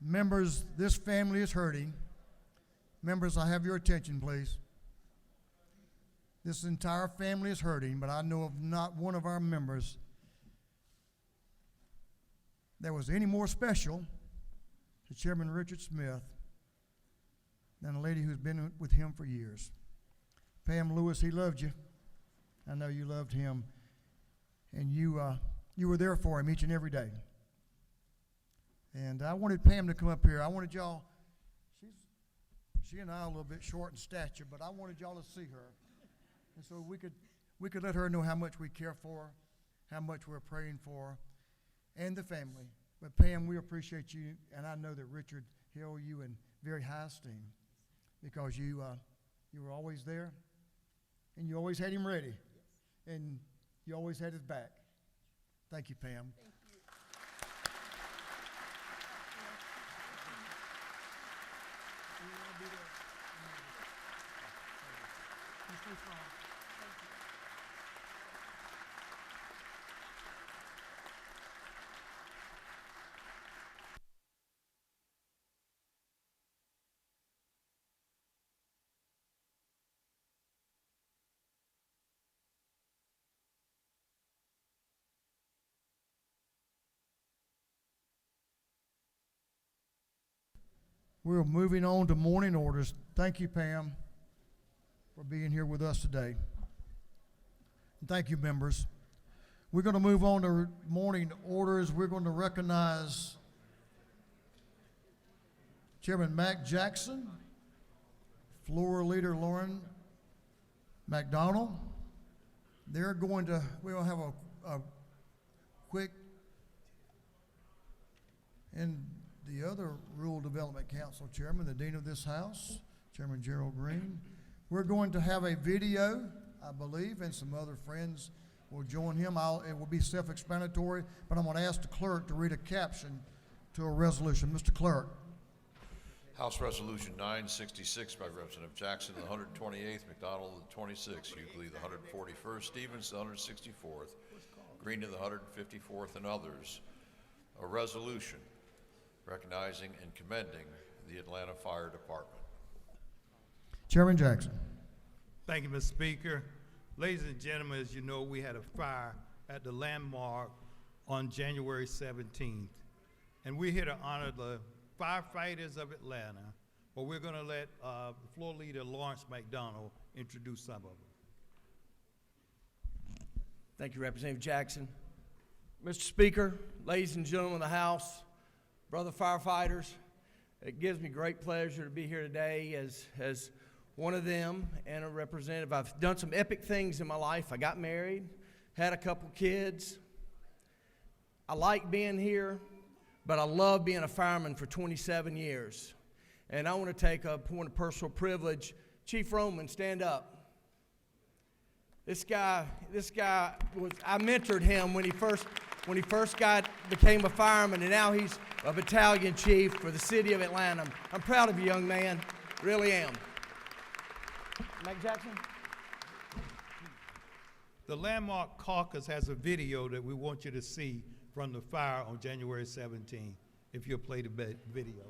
Members, this family is hurting. Members, I have your attention, please. This entire family is hurting, but I know of not one of our members that was any more special to Chairman Richard Smith than a lady who's been with him for years. Pam Lewis, he loved you. I know you loved him. And you were there for him each and every day. And I wanted Pam to come up here. I wanted y'all, she and I are a little bit short in stature, but I wanted y'all to see her. And so we could let her know how much we care for her, how much we're praying for her, and the family. But Pam, we appreciate you, and I know that Richard held you in very high esteem because you were always there, and you always had him ready, and you always had his back. Thank you, Pam. We're moving on to morning orders. Thank you, Pam, for being here with us today. And thank you, members. We're going to move on to morning orders. We're going to recognize Chairman Mac Jackson, Floor Leader Lauren McDonald. We'll have a quick, and the other Rural Development Council Chairman, the Dean of this House, Chairman Gerald Green. We're going to have a video, I believe, and some other friends will join him. It will be self-explanatory, but I'm going to ask the clerk to read a caption to a resolution. Mr. Clerk. House Resolution 966 by Representative Jackson, the 128th, McDonald, the 26th, Hughley, the 141st, Stevens, the 164th, Green to the 154th, and others. A resolution recognizing and commending the Atlanta Fire Department. Chairman Jackson. Thank you, Mr. Speaker. Ladies and gentlemen, as you know, we had a fire at the Landmark on January 17th. And we're here to honor the firefighters of Atlanta, but we're going to let the floor leader, Lawrence McDonald, introduce some of them. Thank you, Representative Jackson. Mr. Speaker, ladies and gentlemen of the House, brother firefighters, it gives me great pleasure to be here today as one of them and a representative. I've done some epic things in my life. I got married, had a couple kids. I like being here, but I love being a fireman for 27 years. And I want to take a point of personal privilege. Chief Roman, stand up. This guy I mentored him when he first became a fireman, and now he's a battalion chief for the city of Atlanta. I'm proud of you, young man, really am. Mike Jackson? The Landmark Caucus has a video that we want you to see from the fire on January 17th, if you'll play the video.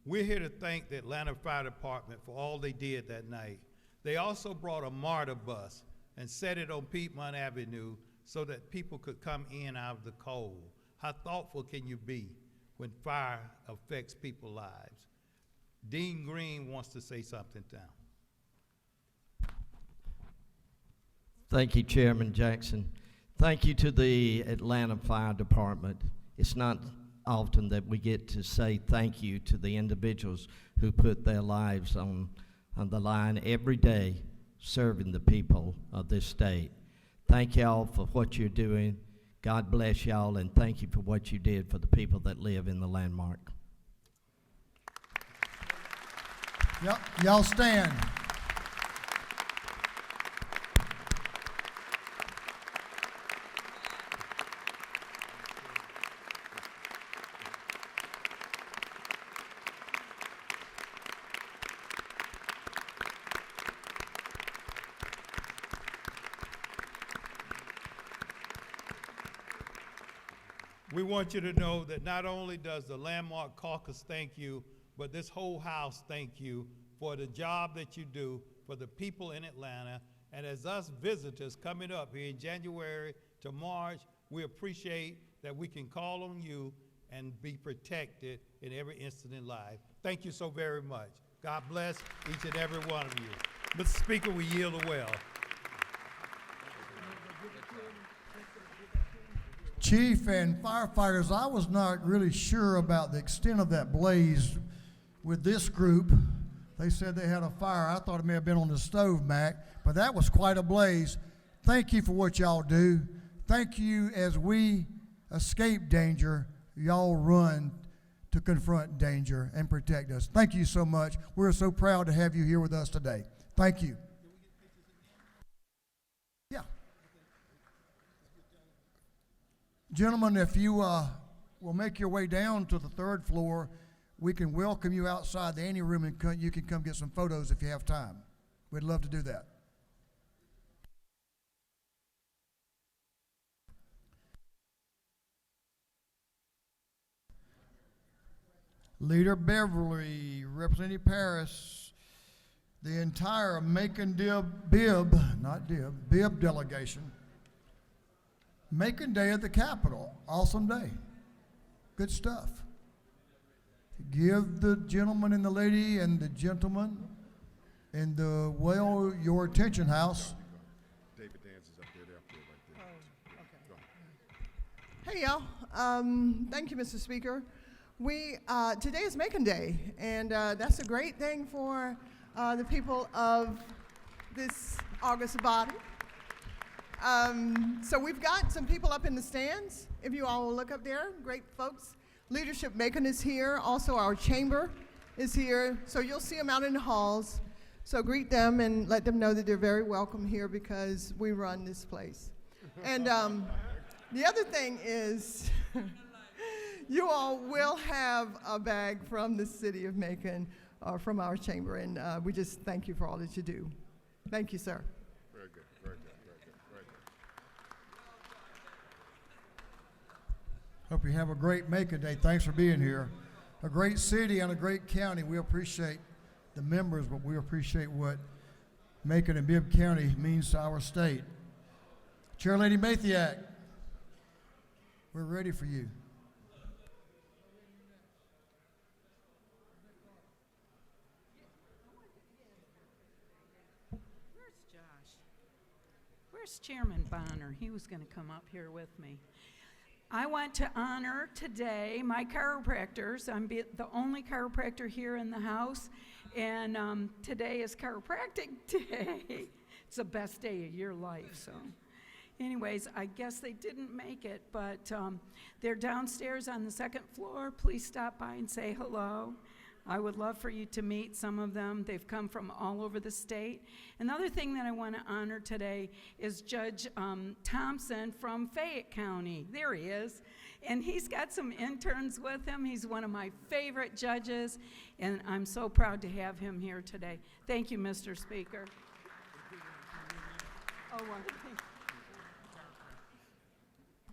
We're here to thank the Atlanta Fire Department for all they did that night. They also brought a MARTA bus and set it on Piedmont Avenue so that people could come in out of the cold. How thoughtful can you be when fire affects people's lives? Dean Green wants to say something now. Thank you, Chairman Jackson. Thank you to the Atlanta Fire Department. It's not often that we get to say thank you to the individuals who put their lives on the line every day serving the people of this state. Thank y'all for what you're doing. God bless y'all, and thank you for what you did for the people that live in the Landmark. Y'all stand. We want you to know that not only does the Landmark Caucus thank you, but this whole House thank you for the job that you do for the people in Atlanta. And as us visitors coming up here in January to March, we appreciate that we can call on you and be protected in every instant in life. Thank you so very much. God bless each and every one of you. Mr. Speaker, we yield the well. Chief and firefighters, I was not really sure about the extent of that blaze with this group. They said they had a fire. I thought it may have been on the stove, Mac, but that was quite a blaze. Thank you for what y'all do. Thank you as we escape danger, y'all run to confront danger and protect us. Thank you so much. We're so proud to have you here with us today. Thank you. Yeah. Gentlemen, if you will make your way down to the third floor, we can welcome you outside the ante room and you can come get some photos if you have time. We'd love to do that. Leader Beverly, Representative Paris, the entire Macon Bib delegation. Macon Day at the Capitol, awesome day. Good stuff. Give the gentleman and the lady and the gentleman in the well your attention house. David Dance is up there, right there. Hey y'all, thank you, Mr. Speaker. Today is Macon Day, and that's a great thing for the people of this august body. So we've got some people up in the stands. If you all will look up there, great folks. Leadership Macon is here. Also, our chamber is here. So you'll see them out in the halls. So greet them and let them know that they're very welcome here because we run this place. And the other thing is, you all will have a bag from the city of Macon, from our chamber, and we just thank you for all that you do. Thank you, sir. Very good, very good, very good, very good. Hope you have a great Macon Day. Thanks for being here. A great city and a great county. We appreciate the members, but we appreciate what Macon and Bibb County means to our state. Chair Lady Mathiak, we're ready for you. Where's Josh? Where's Chairman Bonner? He was going to come up here with me. I want to honor today my chiropractors. I'm the only chiropractor here in the house, and today is chiropractic day. It's the best day of your life, so. Anyways, I guess they didn't make it, but they're downstairs on the second floor. Please stop by and say hello. I would love for you to meet some of them. They've come from all over the state. Another thing that I want to honor today is Judge Thompson from Fayette County. There he is. And he's got some interns with him. He's one of my favorite judges, and I'm so proud to have him here today. Thank you, Mr. Speaker. Oh, well,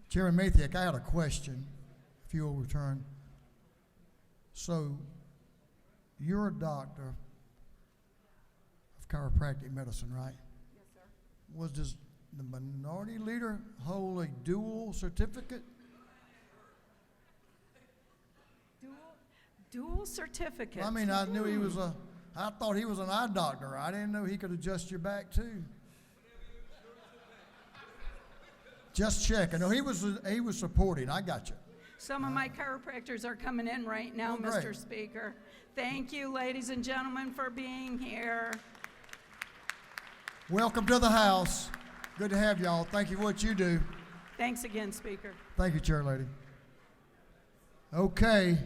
Chairman Mathiak, I had a question, if you will return. So, you're a doctor of chiropractic medicine, right? yes, sir. Does the minority leader hold a dual certificate? Dual certificate. I mean, I thought he was an eye doctor. I didn't know he could adjust your back too. Just checking. No, he was supporting. I got you. Some of my chiropractors are coming in right now, Oh, great. Mr. Speaker. Thank you, ladies and gentlemen, for being here. Welcome to the House. Good to have y'all. Thank you for what you do. Thanks again, Speaker. Thank you, Chair Lady. Okay.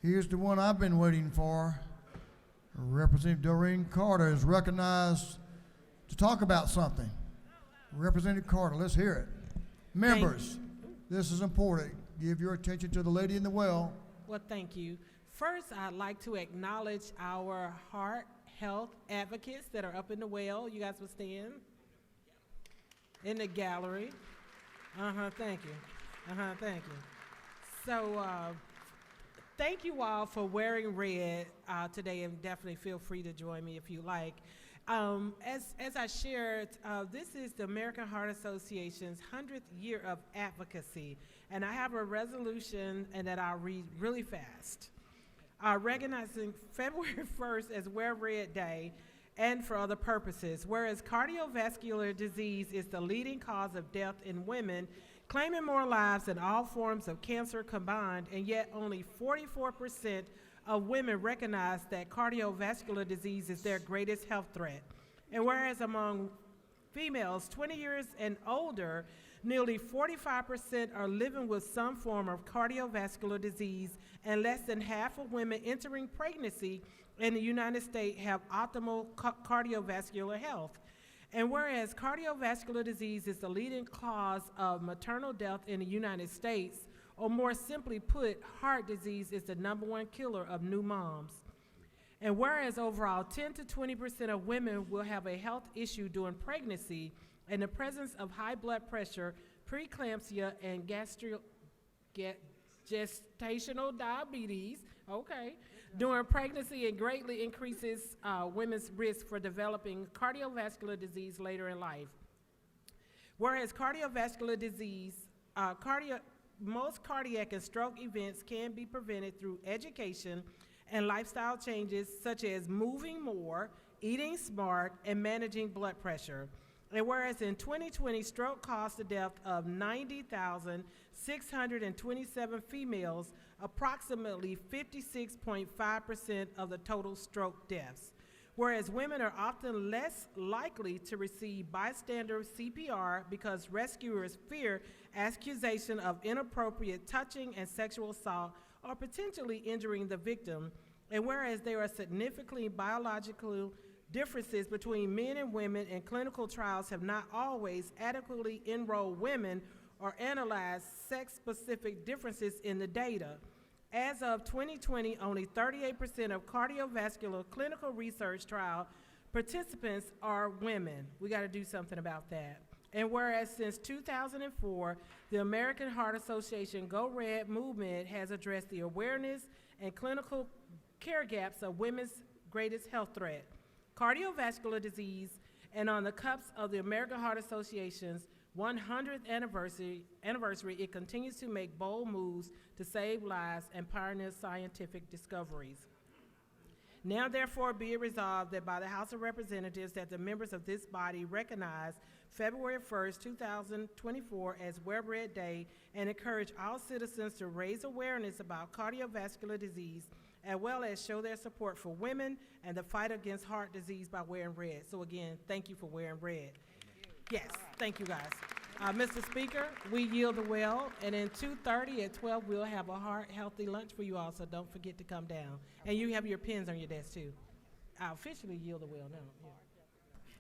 Here's the one I've been waiting for. Representative Doreen Carter is recognized to talk about something. Representative Carter, let's hear it. Members, this is important. Give your attention to the lady in the well. Well, thank you. First, I'd like to acknowledge our heart health advocates that are up in the well. You guys will stand in the gallery. Thank you. Thank you. So, thank you all for wearing red today, and definitely feel free to join me if you like. As I shared, this is the American Heart Association's 100th year of advocacy, and I have a resolution and that I'll read really fast. Recognizing February 1st as Wear Red Day and for other purposes, whereas cardiovascular disease is the leading cause of death in women, claiming more lives than all forms of cancer combined, and yet only 44% of women recognize that cardiovascular disease is their greatest health threat. And whereas among females 20 years and older, nearly 45% are living with some form of cardiovascular disease, and less than half of women entering pregnancy in the United States have optimal cardiovascular health. And whereas cardiovascular disease is the leading cause of maternal death in the United States, or more simply put, heart disease is the #1 killer of new moms. And whereas overall 10 to 20% of women will have a health issue during pregnancy, and the presence of high blood pressure, preeclampsia, and gestational diabetes, okay, during pregnancy, and greatly increases women's risk for developing cardiovascular disease later in life. Whereas cardiovascular disease, most cardiac and stroke events can be prevented through education and lifestyle changes such as moving more, eating smart, and managing blood pressure. And whereas in 2020, stroke caused the death of 90,627 females, approximately 56.5% of the total stroke deaths. Whereas women are often less likely to receive bystander CPR because rescuers fear accusation of inappropriate touching and sexual assault or potentially injuring the victim. And whereas there are significantly biological differences between men and women, and clinical trials have not always adequately enrolled women or analyzed sex-specific differences in the data. As of 2020, only 38% of cardiovascular clinical research trial participants are women. We got to do something about that. And whereas since 2004, the American Heart Association Go Red movement has addressed the awareness and clinical care gaps of women's greatest health threat, cardiovascular disease, and on the cusp of the American Heart Association's 100th anniversary, it continues to make bold moves to save lives and pioneer scientific discoveries. Now therefore be it resolved that by the House of Representatives that the members of this body recognize February 1st, 2024 as Wear Red Day and encourage all citizens to raise awareness about cardiovascular disease, as well as show their support for women and the fight against heart disease by wearing red. So again, thank you for wearing red. Yes, thank you guys. Mr. Speaker, we yield the well, and in 2:30 at 12, we'll have a heart-healthy lunch for you all, so don't forget to come down. And you have your pens on your desk, too. I officially yield the well now. Yeah.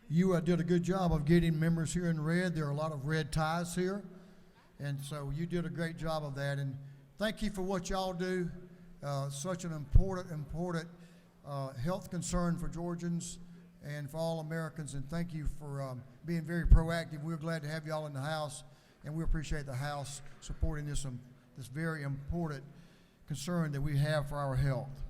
You did a good job of getting members here in red. There are a lot of red ties here, and so you did a great job of that. And thank you for what y'all do. Such an important health concern for Georgians and for all Americans, and thank you for being very proactive. We're glad to have you all in the House, and we appreciate the House supporting this very important concern that we have for our health.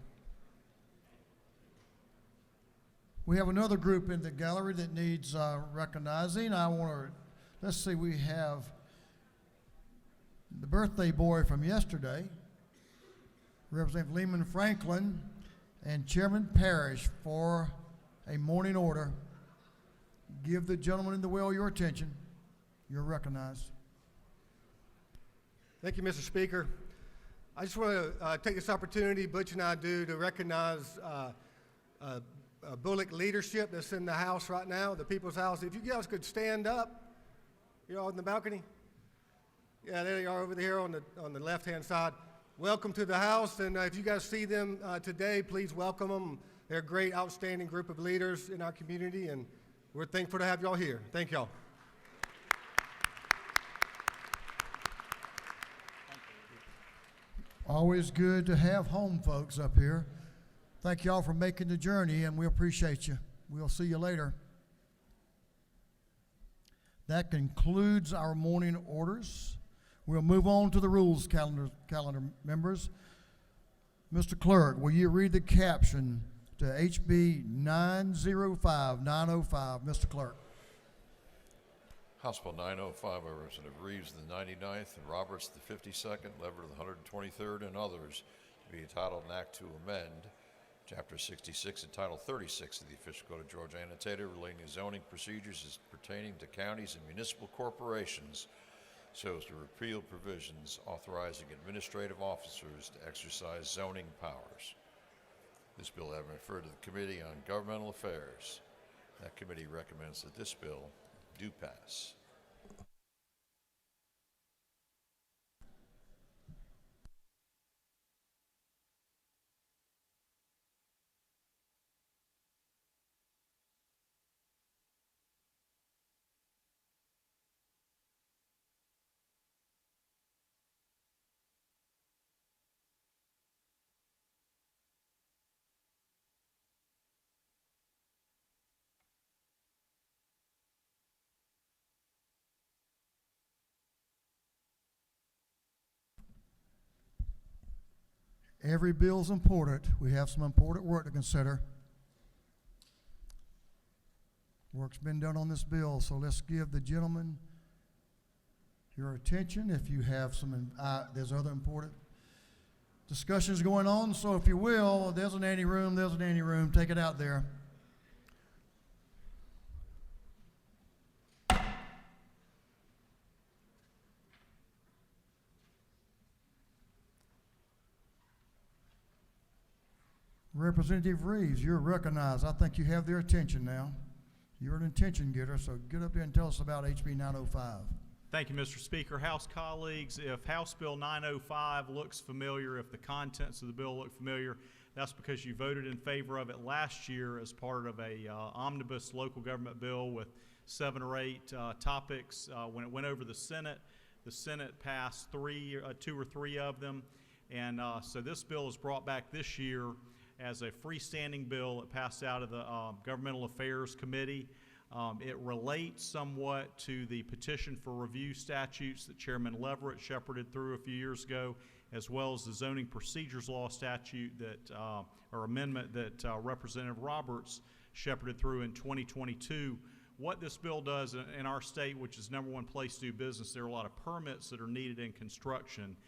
We have another group in the gallery that needs recognizing. Let's see, we have the birthday boy from yesterday, Representative Lehman Franklin, and Chairman Parrish for a morning order. Give the gentleman in the well your attention. You're recognized. Thank you, Mr. Speaker. I just want to take this opportunity, Butch and I do, to recognize Bullock leadership that's in the House right now, the People's House. If you guys could stand up, you're all in the balcony. Yeah, there you are over here on the left-hand side. Welcome to the House, and if you guys see them today, please welcome them. They're a great, outstanding group of leaders in our community, and we're thankful to have y'all here. Thank y'all. Always good to have home folks up here. Thank y'all for making the journey, and we appreciate you. We'll see you later. That concludes our morning orders. We'll move on to the rules calendar members. Mr. Clerk, will you read the caption to HB 905-905, Mr. Clerk? House Bill 905 by Representative Reeves, the 99th, and Roberts, the 52nd, Lever, the 123rd, and others, to be entitled an act to amend Chapter 66 and Title 36 of the Official Code of Georgia Annotated relating to zoning procedures as pertaining to counties and municipal corporations, so as to repeal provisions authorizing administrative officers to exercise zoning powers. This bill has been referred to the Committee on Governmental Affairs. That committee recommends that this bill do pass. Every bill's important. We have some important work to consider. Work's been done on this bill, so let's give the gentleman your attention. If you have some, there's other important discussions going on, so if you will, there's an anteroom, take it out there. Representative Reeves, you're recognized. I think you have their attention now. You're an attention getter, so get up here and tell us about HB 905. Thank you, Mr. Speaker. House colleagues, if House Bill 905 looks familiar, if the contents of the bill look familiar, that's because you voted in favor of it last year as part of a omnibus local government bill with 7 or 8 topics. When it went over the Senate passed 2 or 3 of them, and so this bill is brought back this year as a freestanding bill. It passed out of the Governmental Affairs Committee. It relates somewhat to the petition for review statutes that Chairman Leverett shepherded through a few years ago, as well as the zoning procedures law statute that, or amendment that Representative Roberts shepherded through in 2022. What this bill does in our state, which is #1 place to do business, there are a lot of permits that are needed in construction.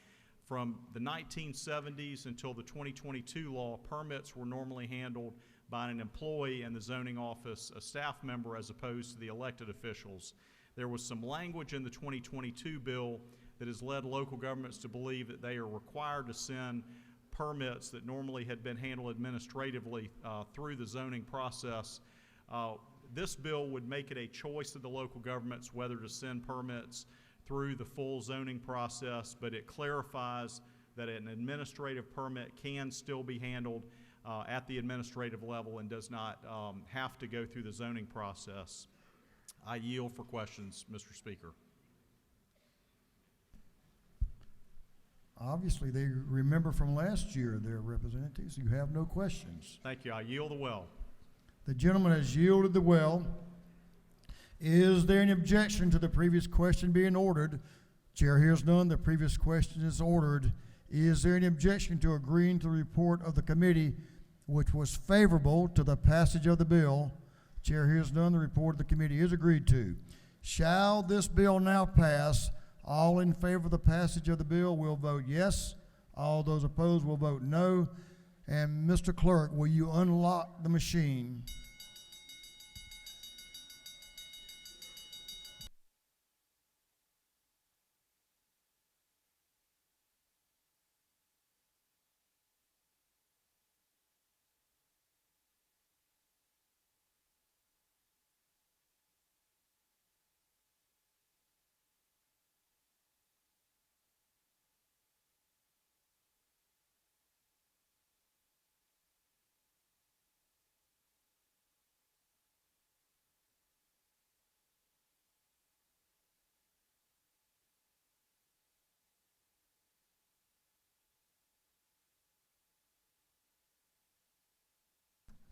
From the 1970s until the 2022 law, permits were normally handled by an employee in the zoning office, a staff member, as opposed to the elected officials. There was some language in the 2022 bill that has led local governments to believe that they are required to send permits that normally had been handled administratively through the zoning process. This bill would make it a choice of the local governments whether to send permits through the full zoning process, but it clarifies that an administrative permit can still be handled at the administrative level and does not have to go through the zoning process. I yield for questions, Mr. Speaker. Obviously, they remember from last year, their representatives. You have no questions. Thank you. I yield the well. The gentleman has yielded the well. Is there any objection to the previous question being ordered? Chair hears none. The previous question is ordered. Is there any objection to agreeing to the report of the committee, which was favorable to the passage of the bill? Chair hears none. The report of the committee is agreed to. Shall this bill now pass? All in favor of the passage of the bill will vote yes. All those opposed will vote no. And Mr. Clerk, will you unlock the machine?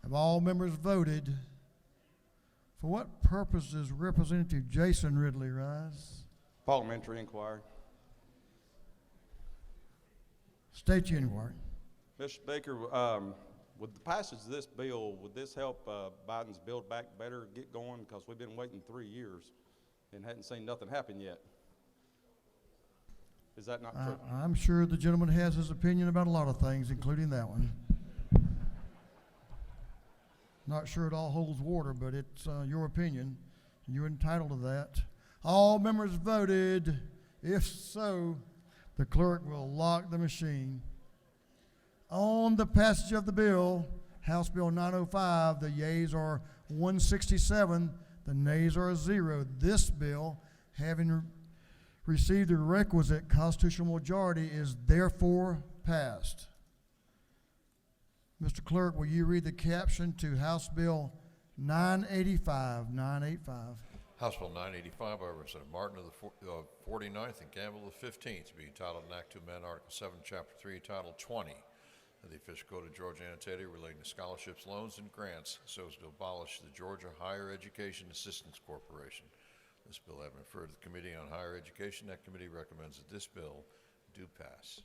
Have all members voted? For what purpose does Representative Jason Ridley rise? Parliamentary inquiry. State your inquiry. Mr. Speaker, with the passage of this bill, would this help Biden's Build Back Better get going? Because we've been waiting 3 years and hadn't seen nothing happen yet. Is that not true? I'm sure the gentleman has his opinion about a lot of things, including that one. Not sure it all holds water, but it's your opinion. You're entitled to that. All members voted. If so, the clerk will lock the machine. On the passage of the bill, House Bill 905, the yeas are 167, the nays are 0. This bill, having received the requisite constitutional majority, is therefore passed. Mr. Clerk, will you read the caption to House Bill 985? House Bill 985 by Representative Martin of the 49th and Campbell of the 15th, to be entitled an Act to amend Article 7, Chapter 3, Title 20 of the Official Code of Georgia annotated relating to scholarships, loans, and grants, so as to abolish the Georgia Higher Education Assistance Corporation. This bill having referred to the Committee on Higher Education, that committee recommends that this bill do pass.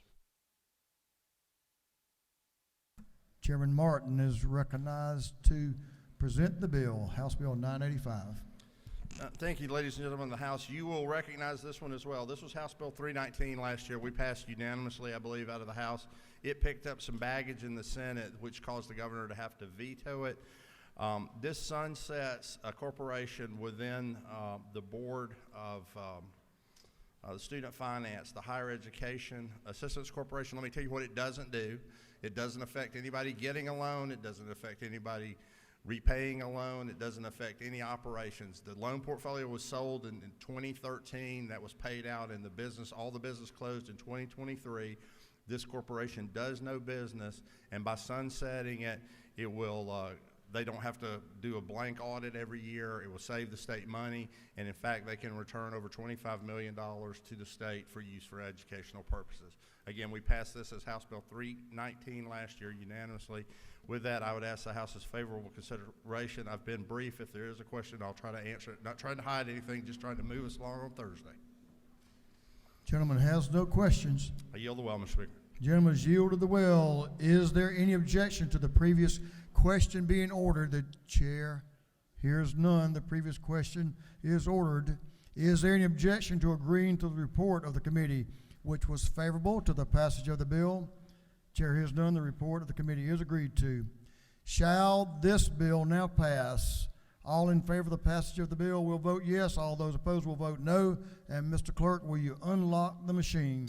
Chairman Martin is recognized to present the bill, House Bill 985. Thank you, ladies and gentlemen of the House. You will recognize this one as well. This was House Bill 319 last year. We passed unanimously, I believe, out of the House. It picked up some baggage in the Senate, which caused the governor to have to veto it. This sunsets a corporation within the board of the Student Finance, the Higher Education Assistance Corporation. Let me tell you what it doesn't do. It doesn't affect anybody getting a loan. It doesn't affect anybody repaying a loan. It doesn't affect any operations. The loan portfolio was sold in 2013. That was paid out in the business. All the business closed in 2023. This corporation does no business, and by sunsetting it, it will, they don't have to do a blank audit every year. It will save the state money, and in fact, they can return over $25 million to the state for use for educational purposes. Again, we passed this as House Bill 319 last year unanimously. With that, I would ask the House's favorable consideration. I've been brief. If there is a question, I'll try to answer it. Not trying to hide anything, just trying to move us along on Thursday. Gentleman has no questions. I yield the well, Mr. Speaker. Gentleman has yielded the well. Is there any objection to the previous question being ordered? The chair hears none. The previous question is ordered. Is there any objection to agreeing to the report of the committee, which was favorable to the passage of the bill? Chair hears none. The report of the committee is agreed to. Shall this bill now pass? All in favor of the passage of the bill will vote yes. All those opposed will vote no. And Mr. Clerk, will you unlock the machine?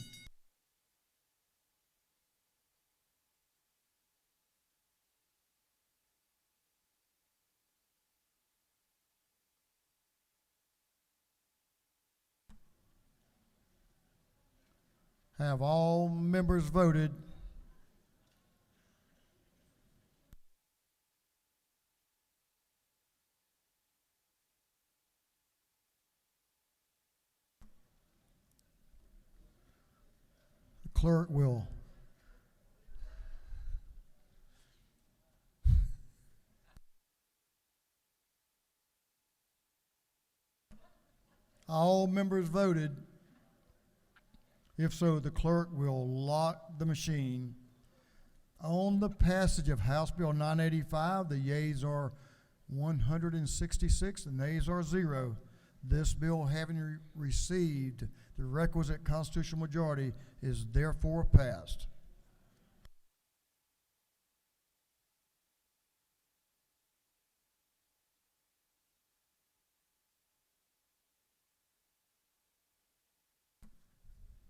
Have all members voted? The clerk will all members voted. If so, the clerk will lock the machine. On the passage of House Bill 985, the yeas are 166, the nays are 0. This bill, having received the requisite constitutional majority, is therefore passed.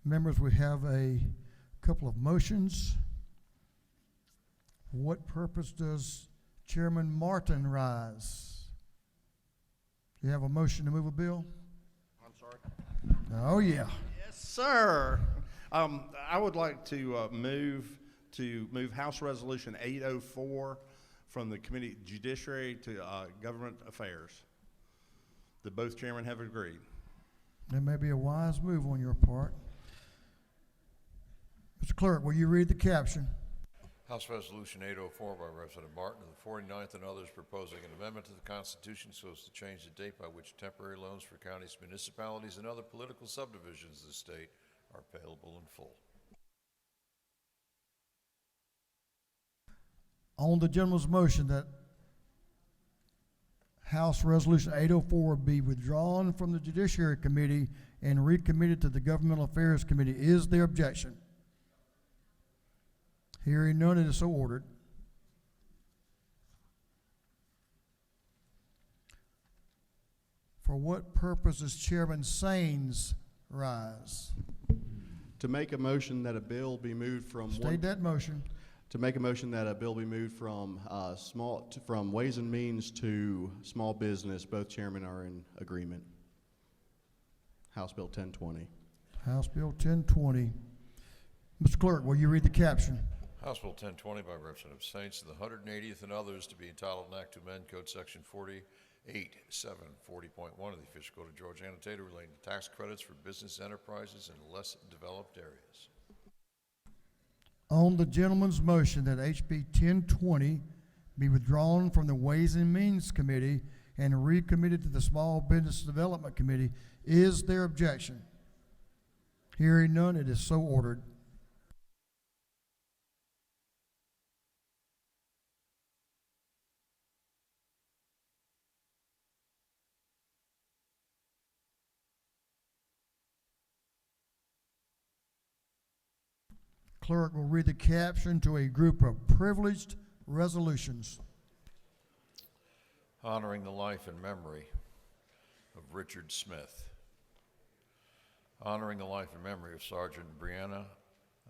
Members, we have a couple of motions. For what purpose does Chairman Martin rise? Do you have a motion to move a bill? I'm sorry. Oh, yeah. Yes, sir. I would like to move House Resolution 804 from the Committee Judiciary to Government Affairs. That both chairmen have agreed. That may be a wise move on your part. Mr. Clerk, will you read the caption? House Resolution 804 by Representative Martin of the 49th and others proposing an amendment to the Constitution so as to change the date by which temporary loans for counties, municipalities, and other political subdivisions of the state are payable in full. On the gentleman's motion that House Resolution 804 be withdrawn from the Judiciary Committee and recommitted to the Governmental Affairs Committee, is there objection? Hearing none, it is so ordered. For what purpose does Chairman Saines rise? To make a motion that a bill be moved from State that motion. To make a motion that a bill be moved from from Ways and Means to small business. Both chairmen are in agreement. House Bill 1020. House Bill 1020. Mr. Clerk, will you read the caption? House Bill 1020 by Representative Saints of the 180th and others to be entitled an Act to amend Code Section 48.740.1 of the Official Code of Georgia Annotated relating to tax credits for business enterprises in less developed areas. On the gentleman's motion that HB 1020 be withdrawn from the Ways and Means Committee and recommitted to the Small Business Development Committee, is there objection? Hearing none, it is so ordered. clerk will read the caption to a group of privileged resolutions. Honoring the life and memory of Richard Smith. Honoring the life and memory of Sergeant Brianna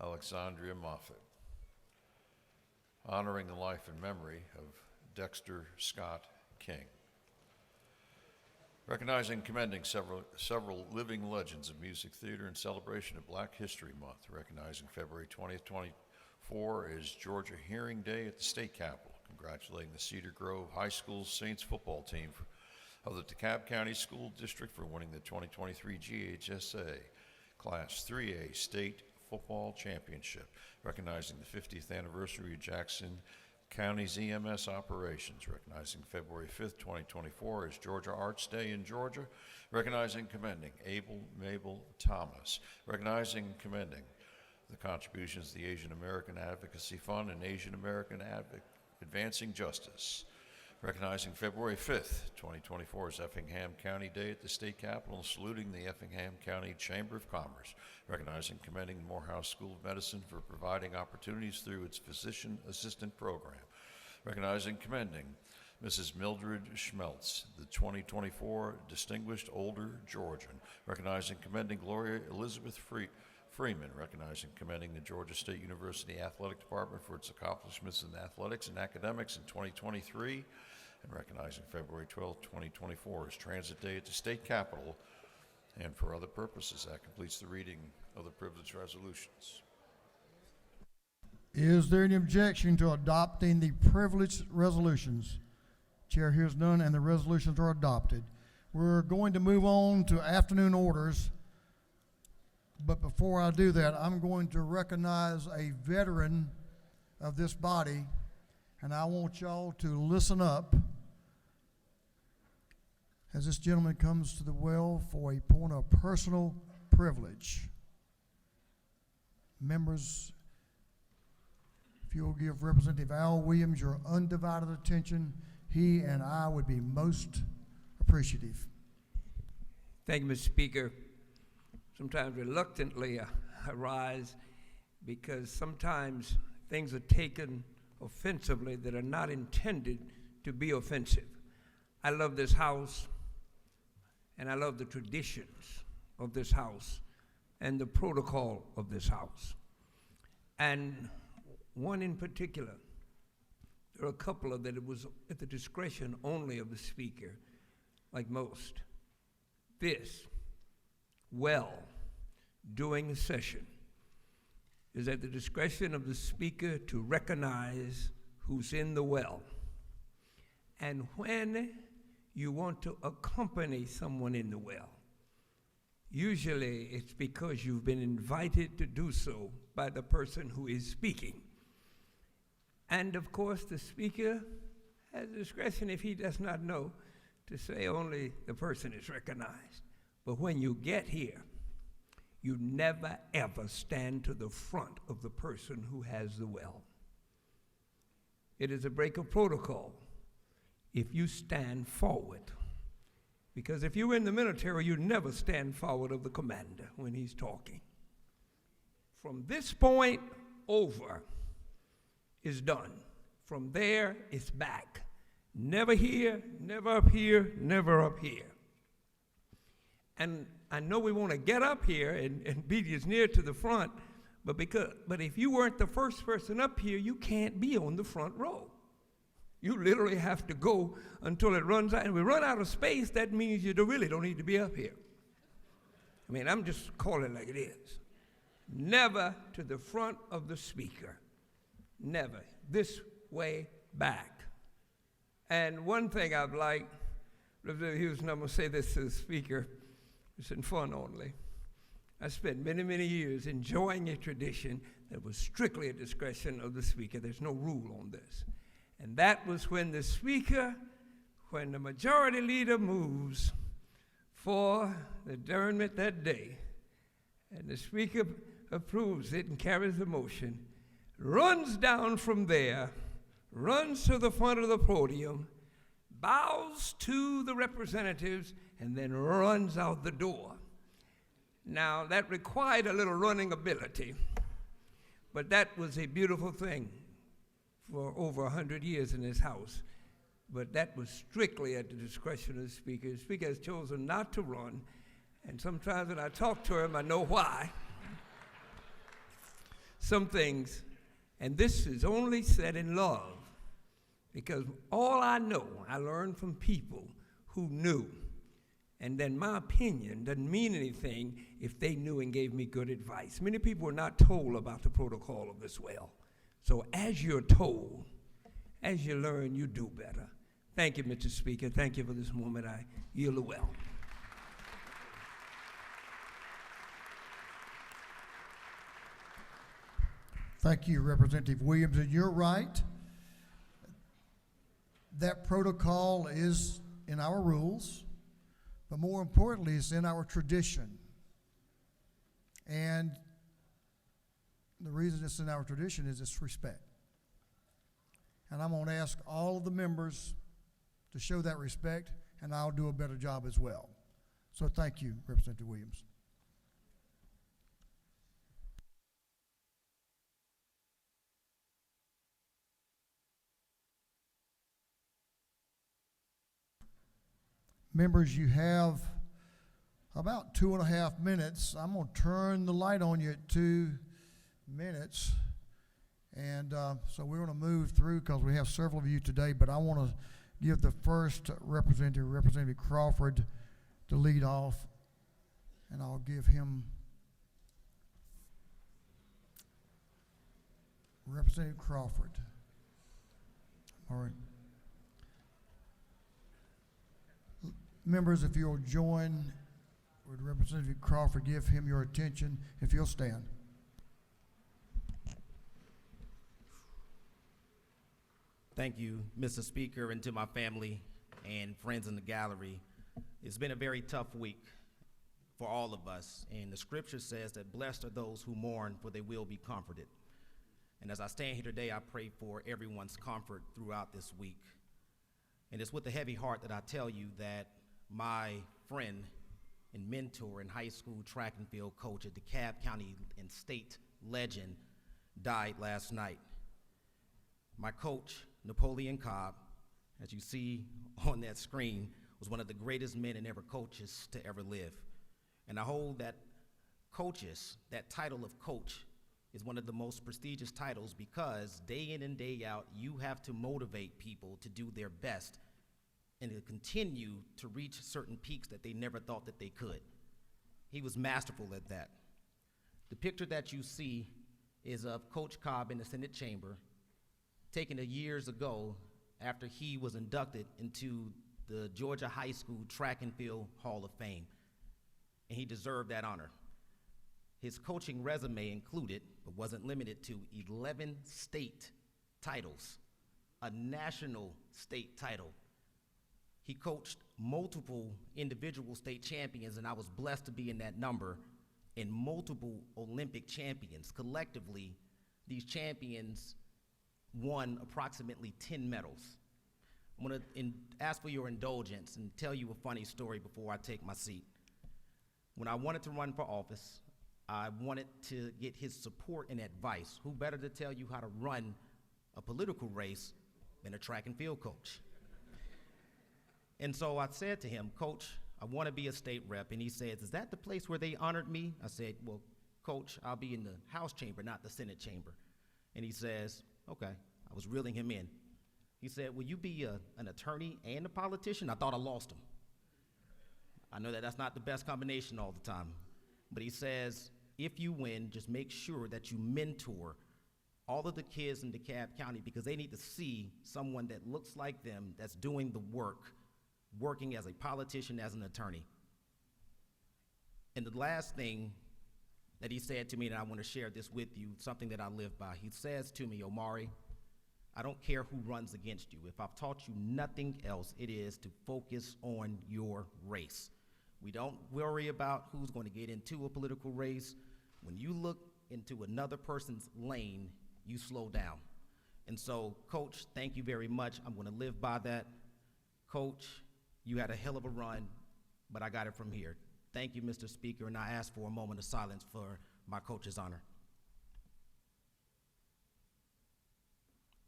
Alexandria Moffett. Honoring the life and memory of Dexter Scott King. Recognizing and commending several living legends of music theater in celebration of Black History Month. Recognizing February 20th, 2024 is Georgia Hearing Day at the State Capitol. Congratulating the Cedar Grove High School Saints football team of the DeKalb County School District for winning the 2023 GHSA Class 3A State Football Championship. Recognizing the 50th anniversary of Jackson County's EMS operations. Recognizing February 5th, 2024 is Georgia Arts Day in Georgia. Recognizing and commending Abel Mabel Thomas. Recognizing and commending the contributions of the Asian American Advocacy Fund and Asian American Advancing Justice. Recognizing February 5th, 2024 is Effingham County Day at the State Capitol and saluting the Effingham County Chamber of Commerce. Recognizing and commending the Morehouse School of Medicine for providing opportunities through its physician assistant program. Recognizing and commending Mrs. Mildred Schmeltz, the 2024 Distinguished Older Georgian. Recognizing and commending Gloria Elizabeth Freeman, recognizing and commending the Georgia State University Athletic Department for its accomplishments in athletics and academics in 2023, and recognizing February 12, 2024 as Transit Day at the State Capitol, and for other purposes. That completes the reading of the privileged resolutions. Is there any objection to adopting the privileged resolutions? Chair hears none, and the resolutions are adopted. We're going to move on to afternoon orders. But before I do that, I'm going to recognize a veteran of this body, and I want y'all to listen up as this gentleman comes to the well for a point of personal privilege. Members, if you'll give Representative Al Williams your undivided attention, he and I would be most appreciative. Thank you, Mr. Speaker. Sometimes reluctantly I rise because sometimes things are taken offensively that are not intended to be offensive. I love this house, and I love the traditions of this house and the protocol of this house. And one in particular, there are a couple of that it was at the discretion only of the Speaker, like most. This well during the session is at the discretion of the Speaker to recognize who's in the well. And when you want to accompany someone in the well, usually it's because you've been invited to do so by the person who is speaking. And of course, the Speaker has discretion, if he does not know, to say only the person is recognized. But when you get here, you never ever stand to the front of the person who has the well. It is a break of protocol if you stand forward. Because if you were in the military, you never stand forward of the commander when he's talking. From this point over is done. From there, it's back. Never here, never up here, never up here. And I know we want to get up here and be as near to the front, but if you weren't the first person up here, you can't be on the front row. You literally have to go until it runs out. And we run out of space, that means you really don't need to be up here. I mean, I'm just calling it like it is. Never to the front of the Speaker. Never. This way back. And one thing I'd like, Representative Houston, I'm going to say this to the Speaker. It's in fun only. I spent many, many years enjoying a tradition that was strictly at discretion of the Speaker. There's no rule on this. And that was when the Speaker, when the majority leader moves for the adjournment that day, and the Speaker approves it and carries the motion, runs down from there, runs to the front of the podium, bows to the representatives, and then runs out the door. Now, that required a little running ability, But that was a beautiful thing for over 100 years in this House. But that was strictly at the discretion of the Speaker. The Speaker has chosen not to run, and sometimes when I talk to him, I know why. Some things, and this is only said in love, because all I know, I learned from people who knew. And then my opinion doesn't mean anything if they knew and gave me good advice. Many people were not told about the protocol of this well. So as you're told, as you learn, you do better. Thank you, Mr. Speaker. Thank you for this moment. I yield the well. Thank you, Representative Williams. And you're right. That protocol is in our rules, but more importantly, it's in our tradition. And the reason it's in our tradition is it's respect. And I'm going to ask all of the members to show that respect, and I'll do a better job as well. So thank you, Representative Williams. Members, you have about 2.5 minutes. I'm going to turn the light on you at 2 minutes. And so we're going to move through because we have several of you today, but I want to give the first representative, Representative Crawford, to lead off, and I'll give him Representative Crawford. All right. Members, if you'll join with Representative Crawford, give him your attention, if you'll stand. Thank you, Mr. Speaker, and to my family and friends in the gallery. It's been a very tough week for all of us, and the scripture says that blessed are those who mourn, for they will be comforted. And as I stand here today, I pray for everyone's comfort throughout this week. And it's with a heavy heart that I tell you that my friend and mentor and high school track and field coach, a DeKalb County and state legend, died last night. My coach, Napoleon Cobb, as you see on that screen, was one of the greatest men and ever coaches to ever live. And I hold that coaches, that title of coach, is one of the most prestigious titles because day in and day out, you have to motivate people to do their best and to continue to reach certain peaks that they never thought that they could. He was masterful at that. The picture that you see is of Coach Cobb in the Senate chamber, taken years ago after he was inducted into the Georgia High School Track and Field Hall of Fame, and he deserved that honor. His coaching resume included, but wasn't limited to, 11 state titles, a national state title. He coached multiple individual state champions, and I was blessed to be in that number, and multiple Olympic champions. Collectively, these champions won approximately 10 medals. I'm going to ask for your indulgence and tell you a funny story before I take my seat. When I wanted to run for office, I wanted to get his support and advice. Who better to tell you how to run a political race than a track and field coach? And so I said to him, Coach, I want to be a state rep. And he says, is that the place where they honored me? I said, well, Coach, I'll be in the House chamber, not the Senate chamber. And he says, okay. I was reeling him in. He said, will you be an attorney and a politician? I thought I lost him. I know that that's not the best combination all the time. But he says, if you win, just make sure that you mentor all of the kids in DeKalb County because they need to see someone that looks like them that's doing the work, working as a politician, as an attorney. And the last thing that he said to me, and I want to share this with you, something that I live by. He says to me, Omari, I don't care who runs against you. If I've taught you nothing else, it is to focus on your race. We don't worry about who's going to get into a political race. When you look into another person's lane, you slow down. And so, Coach, thank you very much. I'm going to live by that. Coach, you had a hell of a run, but I got it from here. Thank you, Mr. Speaker, and I ask for a moment of silence for my coach's honor.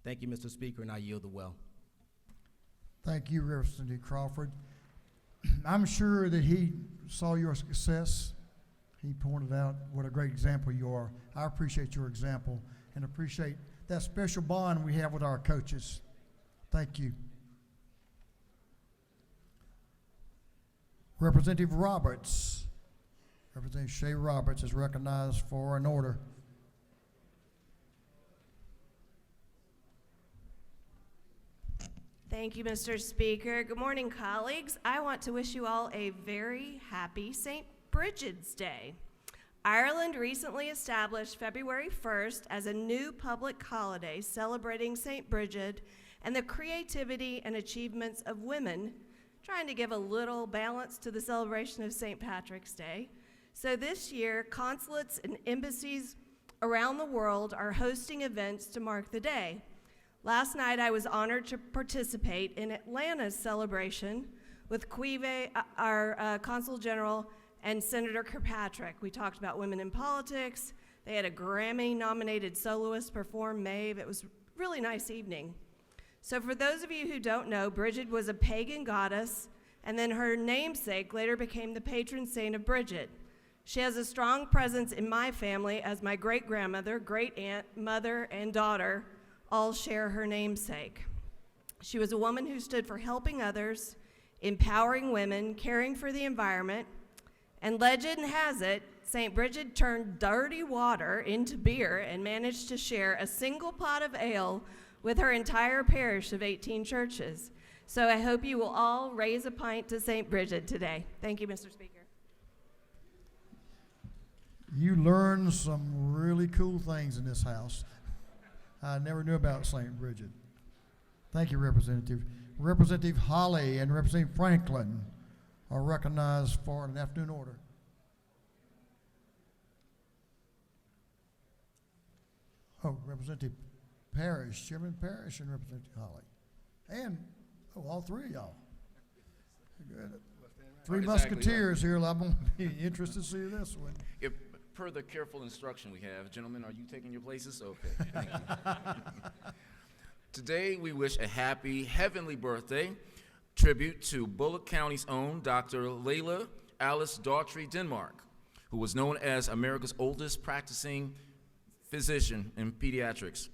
Thank you, Mr. Speaker, and I yield the well. Thank you, Representative Crawford. I'm sure that he saw your success. He pointed out what a great example you are. I appreciate your example and appreciate that special bond we have with our coaches. Thank you. Representative Roberts. Representative Shay Roberts is recognized for an order. Thank you, Mr. Speaker. Good morning, colleagues. I want to wish you all a very happy St. Bridget's Day. Ireland recently established February 1st as a new public holiday celebrating St. Bridget and the creativity and achievements of women, trying to give a little balance to the celebration of St. Patrick's Day. So this year, consulates and embassies around the world are hosting events to mark the day. Last night, I was honored to participate in Atlanta's celebration with Quive, our Consul General, and Senator Kirkpatrick. We talked about women in politics. They had a Grammy-nominated soloist perform, Maeve. It was a really nice evening. So for those of you who don't know, Bridget was a pagan goddess, and then her namesake later became the patron saint of Bridget. She has a strong presence in my family as my great-grandmother, great-aunt, mother, and daughter all share her namesake. She was a woman who stood for helping others, empowering women, caring for the environment, and legend has it, St. Bridget turned dirty water into beer and managed to share a single pot of ale with her entire parish of 18 churches. So I hope you will all raise a pint to St. Bridget today. Thank you, Mr. Speaker. You learn some really cool things in this house. I never knew about St. Bridget. Thank you, Representative. Representative Holly and Representative Franklin are recognized for an afternoon order. Oh, Representative Parrish, Chairman Parrish, and Representative Holly. And, all three of y'all. Good. Three Musketeers here. I'm going to be interested to see this one. If, per the careful instruction we have, gentlemen, are you taking your places? Okay. Thank you. Today, we wish a happy heavenly birthday tribute to Bullock County's own Dr. Layla Alice Daughtry Denmark, who was known as America's oldest practicing physician in pediatrics.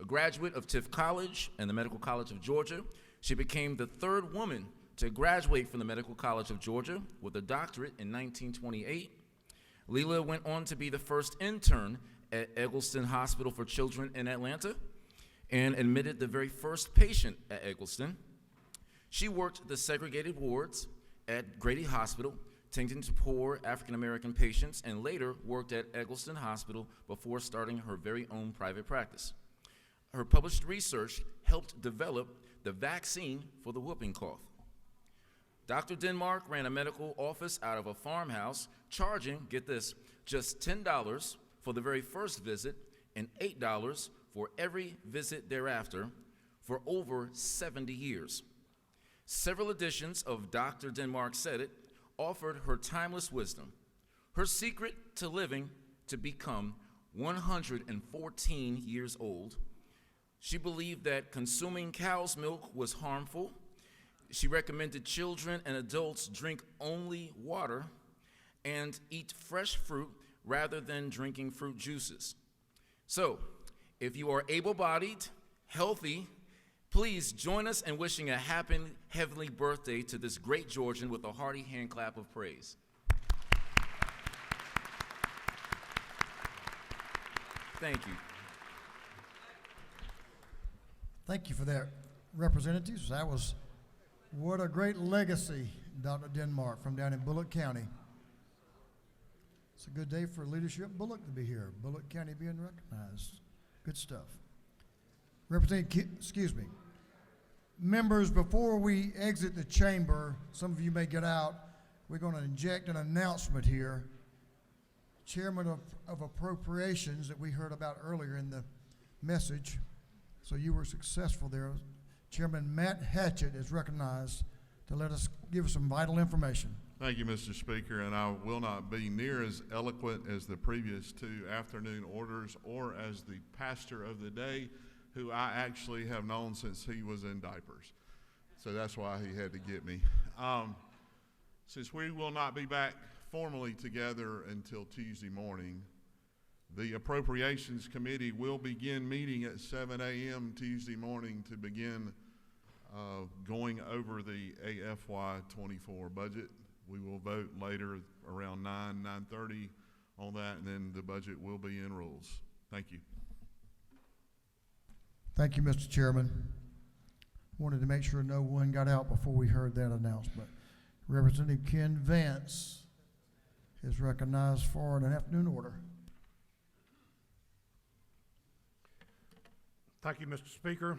A graduate of Tift College and the Medical College of Georgia, she became the third woman to graduate from the Medical College of Georgia with a doctorate in 1928. Leela went on to be the first intern at Eggleston Hospital for Children in Atlanta and admitted the very first patient at Eggleston. She worked the segregated wards at Grady Hospital, tending to poor African-American patients, and later worked at Eggleston Hospital before starting her very own private practice. Her published research helped develop the vaccine for the whooping cough. Dr. Denmark ran a medical office out of a farmhouse, charging, get this, just $10 for the very first visit and $8 for every visit thereafter for over 70 years. Several editions of Dr. Denmark Said It offered her timeless wisdom, her secret to living to become 114 years old. She believed that consuming cow's milk was harmful. She recommended children and adults drink only water and eat fresh fruit rather than drinking fruit juices. So, if you are able-bodied, healthy, please join us in wishing a happy heavenly birthday to this great Georgian with a hearty hand clap of praise. Thank you. Thank you for that, representatives. That was, what a great legacy, Dr. Denmark from down in Bullock County. It's a good day for leadership Bullock to be here. Bullock County being recognized. Good stuff. Members, before we exit the chamber, some of you may get out, we're going to inject an announcement here. Chairman of Appropriations that we heard about earlier in the message, so you were successful there. Chairman Matt Hatchett is recognized to let us give us some vital information. Thank you, Mr. Speaker, and I will not be near as eloquent as the previous two afternoon orders or as the pastor of the day who I actually have known since he was in diapers. So that's why he had to get me. Since we will not be back formally together until Tuesday morning, the Appropriations Committee will begin meeting at 7 a.m. Tuesday morning to begin going over the AFY 24 budget. We will vote later around 9:30 on that, and then the budget will be in rules. Thank you. Thank you, Mr. Chairman. Wanted to make sure no one got out before we heard that announcement. Representative Ken Vance is recognized for an afternoon order. Thank you, Mr. Speaker.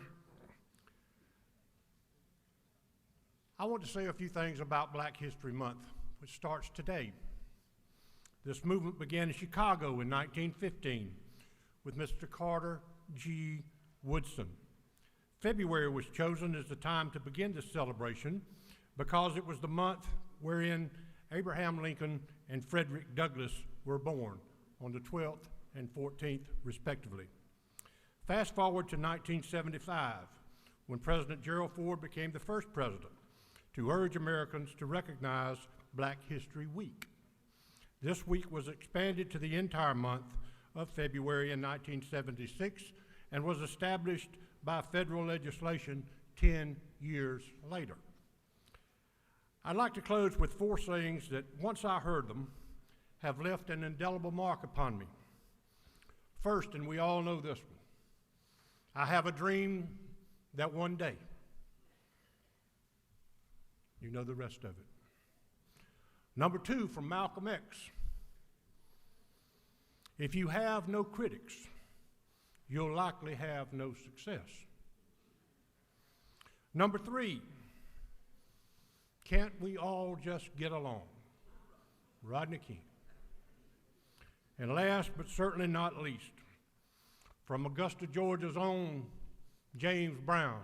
I want to say a few things about Black History Month, which starts today. This movement began in Chicago in 1915 with Mr. Carter G. Woodson. February was chosen as the time to begin this celebration because it was the month wherein Abraham Lincoln and Frederick Douglass were born on the 12th and 14th, respectively. Fast forward to 1975, when President Gerald Ford became the first president to urge Americans to recognize Black History Week. This week was expanded to the entire month of February in 1976 and was established by federal legislation 10 years later. I'd like to close with 4 sayings that, once I heard them, have left an indelible mark upon me. First, and we all know this one, I have a dream that one day, you know the rest of it. Number 2, from Malcolm X, if you have no critics, you'll likely have no success. Number 3, can't we all just get along? Rodney King. And last but certainly not least, from Augusta, Georgia's own James Brown,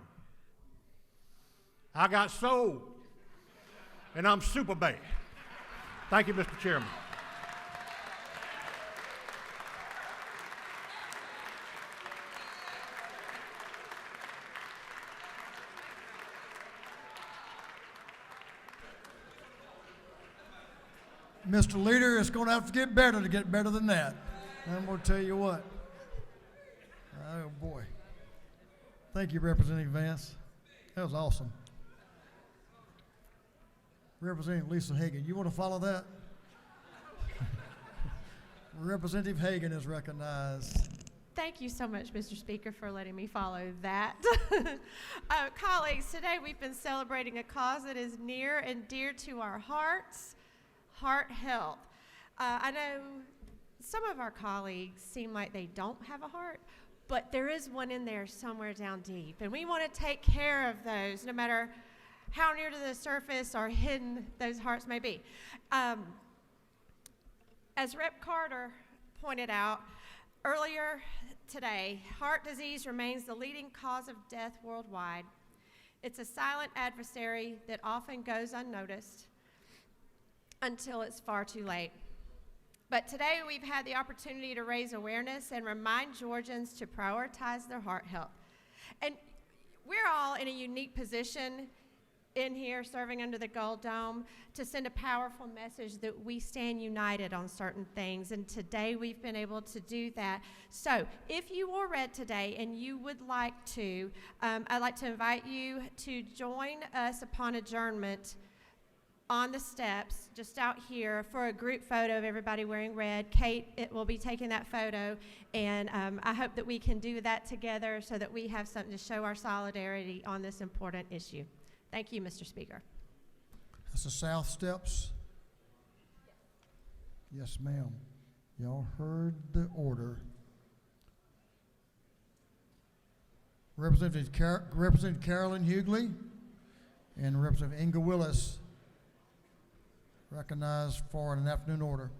I got soul, and I'm super bad. Thank you, Mr. Chairman. Mr. Leader, it's going to have to get better than that. I'm going to tell you what. Oh, boy. Thank you, Representative Vance. That was awesome. Representative Lisa Hagan, you want to follow that? Representative Hagan is recognized. Thank you so much, Mr. Speaker, for letting me follow that. Colleagues, today we've been celebrating a cause that is near and dear to our hearts, heart health. I know some of our colleagues seem like they don't have a heart, but there is one in there somewhere down deep, and we want to take care of those, no matter how near to the surface or hidden those hearts may be. As Rep. Carter pointed out earlier today, heart disease remains the leading cause of death worldwide. It's a silent adversary that often goes unnoticed until it's far too late. But today we've had the opportunity to raise awareness and remind Georgians to prioritize their heart health. And we're all in a unique position in here serving under the Gold Dome to send a powerful message that we stand united on certain things, and today we've been able to do that. So if you are red today and you would like to, I'd like to invite you to join us upon adjournment on the steps just out here for a group photo of everybody wearing red. Kate will be taking that photo, and I hope that we can do that together so that we have something to show our solidarity on this important issue. Thank you, Mr. Speaker. That's the South Steps? Yes, ma'am. Y'all heard the order. Representative Carolyn Hughley and Representative Inga Willis recognized for an afternoon order.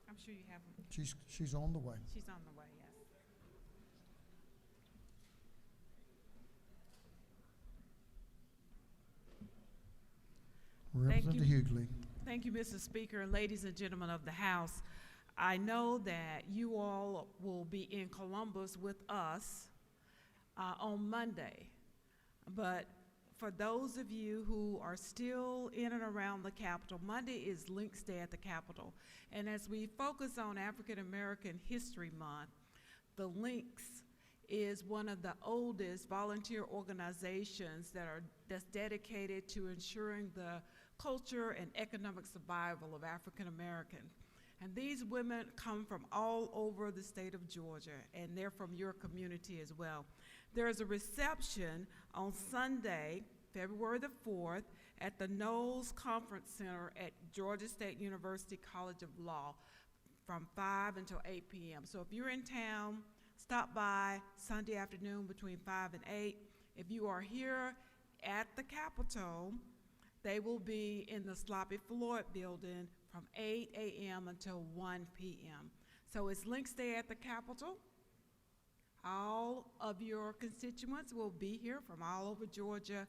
I'm sure you have them. She's on the way. She's on the way, yes. Representative Hughley. Thank you, Mr. Speaker, and ladies and gentlemen of the House. I know that you all will be in Columbus with us on Monday. But for those of you who are still in and around the Capitol, Monday is Links Day at the Capitol. And as we focus on African American History Month, the Links is one of the oldest volunteer organizations that's dedicated to ensuring the culture and economic survival of African Americans. And these women come from all over the state of Georgia, and they're from your community as well. There's a reception on Sunday, February the 4th, at the Knowles Conference Center at Georgia State University College of Law from 5 until 8 p.m. So if you're in town, stop by Sunday afternoon between 5 and 8. If you are here at the Capitol, they will be in the Sloppy Floyd building from 8 a.m. until 1 p.m. So it's Links Day at the Capitol. All of your constituents will be here from all over Georgia.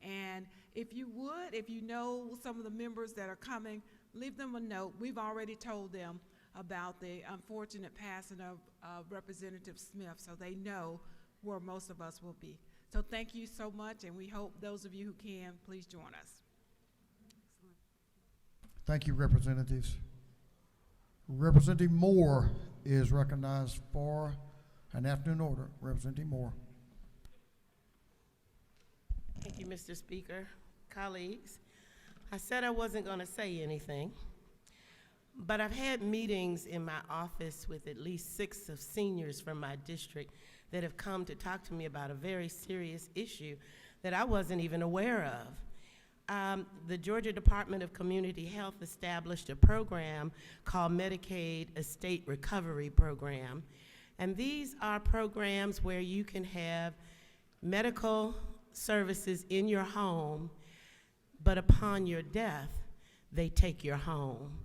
And if you know some of the members that are coming, leave them a note. We've already told them about the unfortunate passing of Representative Smith, so they know where most of us will be. So thank you so much, and we hope those of you who can, please join us. Thank you, representatives. Representative Moore is recognized for an afternoon order. Representative Moore. Thank you, Mr. Speaker. Colleagues, I said I wasn't going to say anything, but I've had meetings in my office with at least 6 of seniors from my district that have come to talk to me about a very serious issue that I wasn't even aware of. The Georgia Department of Community Health established a program called Medicaid Estate Recovery Program. And these are programs where you can have medical services in your home, but upon your death, they take your home.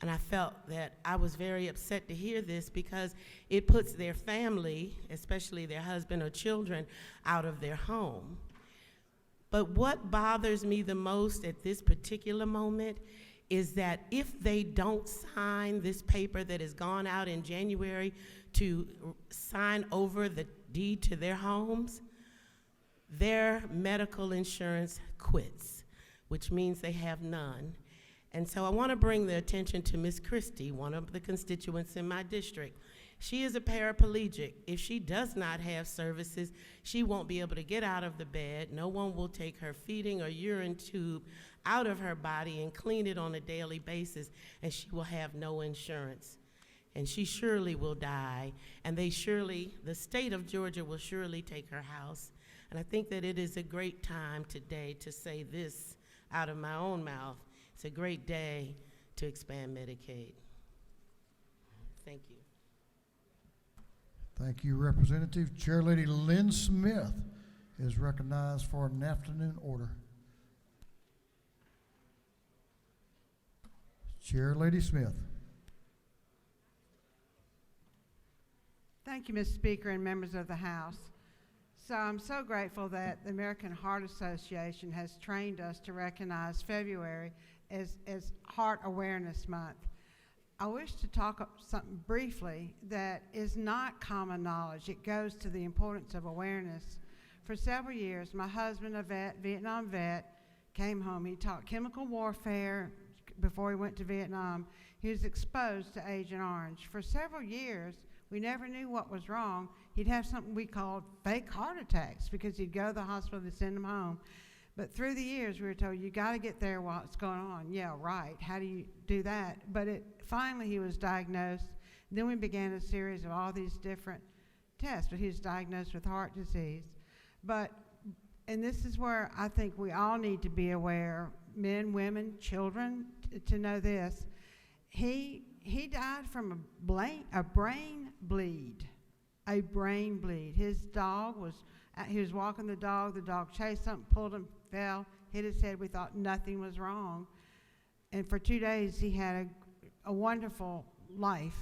And I felt that I was very upset to hear this because it puts their family, especially their husband or children, out of their home. But what bothers me the most at this particular moment is that if they don't sign this paper that has gone out in January to sign over the deed to their homes, their medical insurance quits, which means they have none. And so I want to bring the attention to Ms. Christie, one of the constituents in my district. She is a paraplegic. If she does not have services, she won't be able to get out of the bed. No one will take her feeding or urine tube out of her body and clean it on a daily basis, and she will have no insurance. And she surely will die, and the state of Georgia will surely take her house. And I think that it is a great time today to say this out of my own mouth. It's a great day to expand Medicaid. Thank you. Thank you, Representative. Chairlady Lynn Smith is recognized for an afternoon order. Chairlady Smith. Thank you, Mr. Speaker and members of the House. So I'm so grateful that the American Heart Association has trained us to recognize February as Heart Awareness Month. I wish to talk something briefly that is not common knowledge. It goes to the importance of awareness. For several years, my husband, a vet, Vietnam vet, came home. He taught chemical warfare before he went to Vietnam. He was exposed to Agent Orange. For several years, we never knew what was wrong. He'd have something we called fake heart attacks because he'd go to the hospital, they'd send him home. But through the years, we were told, you got to get there while it's going on. Yeah, right. How do you do that? But finally, he was diagnosed. Then we began a series of all these different tests, but he was diagnosed with heart disease. And this is where I think we all need to be aware, men, women, children, to know this. He died from a brain bleed. A brain bleed. His dog he was walking the dog chased something, pulled him, fell, hit his head. We thought nothing was wrong. And for 2 days, he had a wonderful life.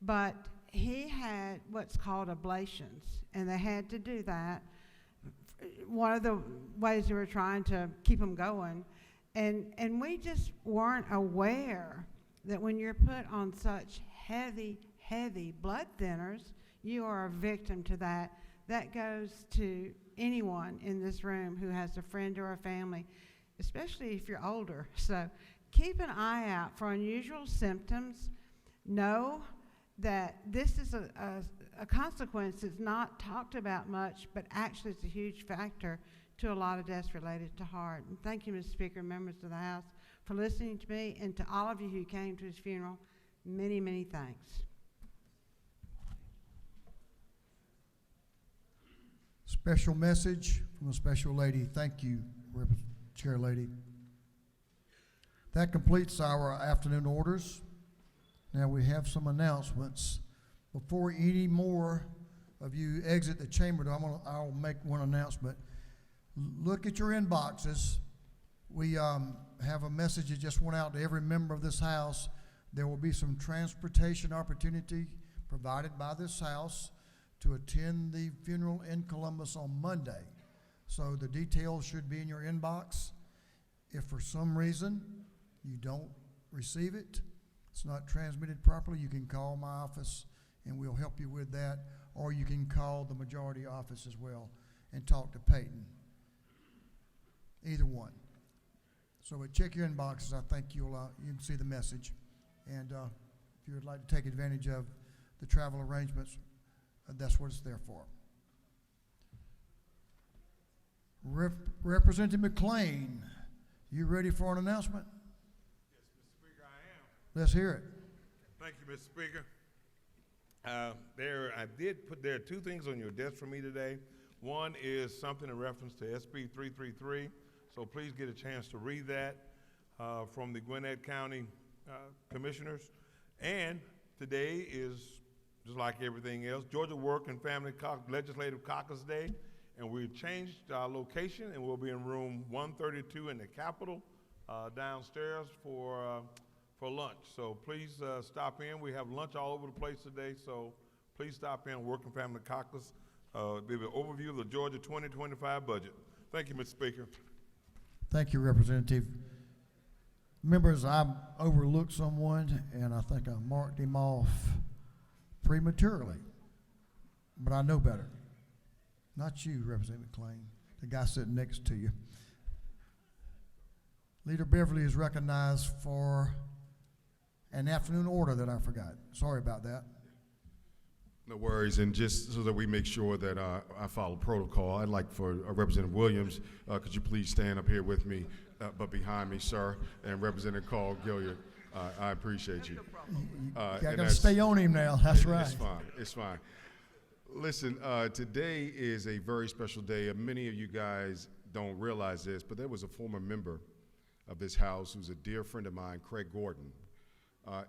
But he had what's called ablations, and they had to do that. One of the ways they were trying to keep him going. And we just weren't aware that when you're put on such heavy heavy blood thinners, you are a victim to that. That goes to anyone in this room who has a friend or a family, especially if you're older. So keep an eye out for unusual symptoms. Know that this is a consequence that's not talked about much, but actually it's a huge factor to a lot of deaths related to heart. And thank you, Mr. Speaker, members of the House, for listening to me, and to all of you who came to his funeral, many, many thanks. Special message from a special lady. Thank you, Chair Lady. That completes our afternoon orders. Now we have some announcements. Before any more of you exit the chamber, I'll make one announcement. Look at your inboxes. We have a message that just went out to every member of this House. There will be some transportation opportunity provided by this House to attend the funeral in Columbus on Monday. So the details should be in your inbox. If for some reason you don't receive it, it's not transmitted properly, you can call my office and we'll help you with that, or you can call the majority office as well and talk to Peyton. Either one. So check your inboxes. I think you can see the message. And if you would like to take advantage of the travel arrangements, that's what it's there for. Representative McLean, you ready for an announcement? Yes, Mr. Speaker, I am. Let's hear it. Thank you, Mr. Speaker. There are two things on your desk for me today. One is something in reference to SB 333, so please get a chance to read that from the Gwinnett County Commissioners. And today is, just like everything else, Georgia Work and Family Legislative Caucus Day, and we've changed our location, and we'll be in room 132 in the Capitol downstairs for lunch. So please stop in. We have lunch all over the place today, so please stop in. Work and Family Caucus. Give an overview of the Georgia 2025 budget. Thank you, Mr. Speaker. Thank you, Representative. Members, I overlooked someone, and I think I marked him off prematurely, but I know better. Not you, Representative McLean, the guy sitting next to you. Leader Beverly is recognized for an afternoon order that I forgot. Sorry about that. No worries, and just so that we make sure that I follow protocol, I'd like for Representative Williams, could you please stand up here with me, but behind me, sir, and Representative Carl Gilliard. I appreciate you. I gotta stay on him now, that's right. It's fine, it's fine. Listen, today is a very special day. Many of you guys don't realize this, but there was a former member of this House who's a dear friend of mine, Craig Gordon,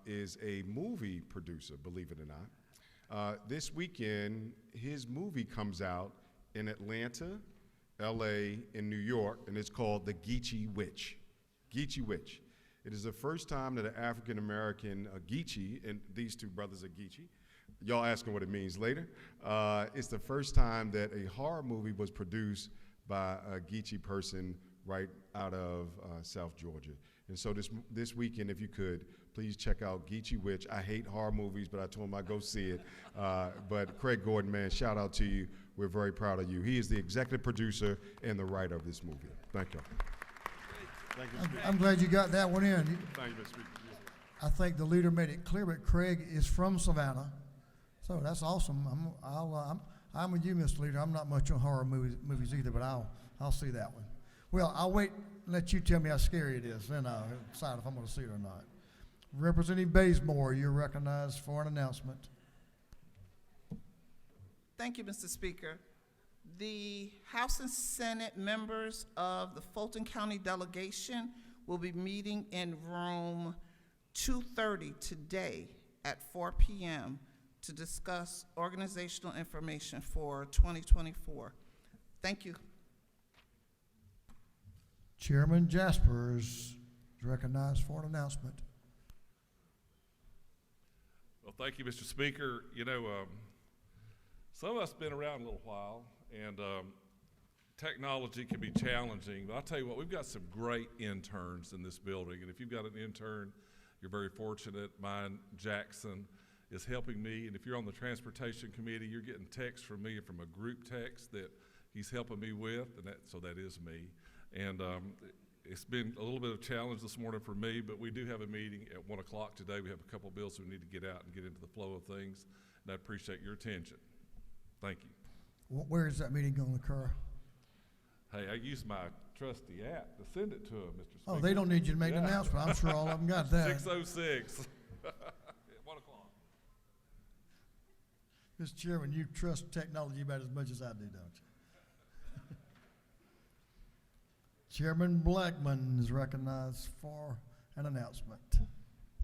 is a movie producer, believe it or not. This weekend, his movie comes out in Atlanta, LA, and New York, and it's called The Geechee Witch. Geechee Witch. It is the first time that an African-American Geechee, and these two brothers are Geechee, y'all ask them what it means later. It's the first time that a horror movie was produced by a Geechee person right out of South Georgia. And so this weekend, if you could, please check out Geechee Witch. I hate horror movies, but I told him I'd go see it. But Craig Gordon, man, shout out to you. We're very proud of you. He is the executive producer and the writer of this movie. Thank you. Thank you, Speaker. I'm glad you got that one in. Thank you, Mr. Speaker. I think the leader made it clear, but Craig is from Savannah, so that's awesome. I'm with you, Mr. Leader. I'm not much on horror movies either, but I'll see that one. Well, I'll wait and let you tell me how scary it is, then I'll decide if I'm going to see it or not. Representative Bazemore, you're recognized for an announcement. Thank you, Mr. Speaker. The House and Senate members of the Fulton County delegation will be meeting in room 230 today at 4 p.m. to discuss organizational information for 2024. Thank you. Chairman Jaspers is recognized for an announcement. Well, thank you, Mr. Speaker. You know, some of us have been around a little while, and technology can be challenging, but I'll tell you what, we've got some great interns in this building, and if you've got an intern, you're very fortunate. Mine, Jackson, is helping me. And if you're on the transportation committee, you're getting texts from me from a group text that he's helping me with, and so that is me. And it's been a little bit of a challenge this morning for me, but we do have a meeting at 1 o'clock today. We have a couple of bills we need to get out and get into the flow of things, and I appreciate your attention. Thank you. Where is that meeting going to occur? Hey, I used my trusty app to send it to them, Mr. Speaker. Oh, they don't need you to make an announcement. I'm sure all of them got that. 6:06 at 1 o'clock. Mr. Chairman, you trust technology about as much as I do, don't you? Chairman Blackman is recognized for an announcement.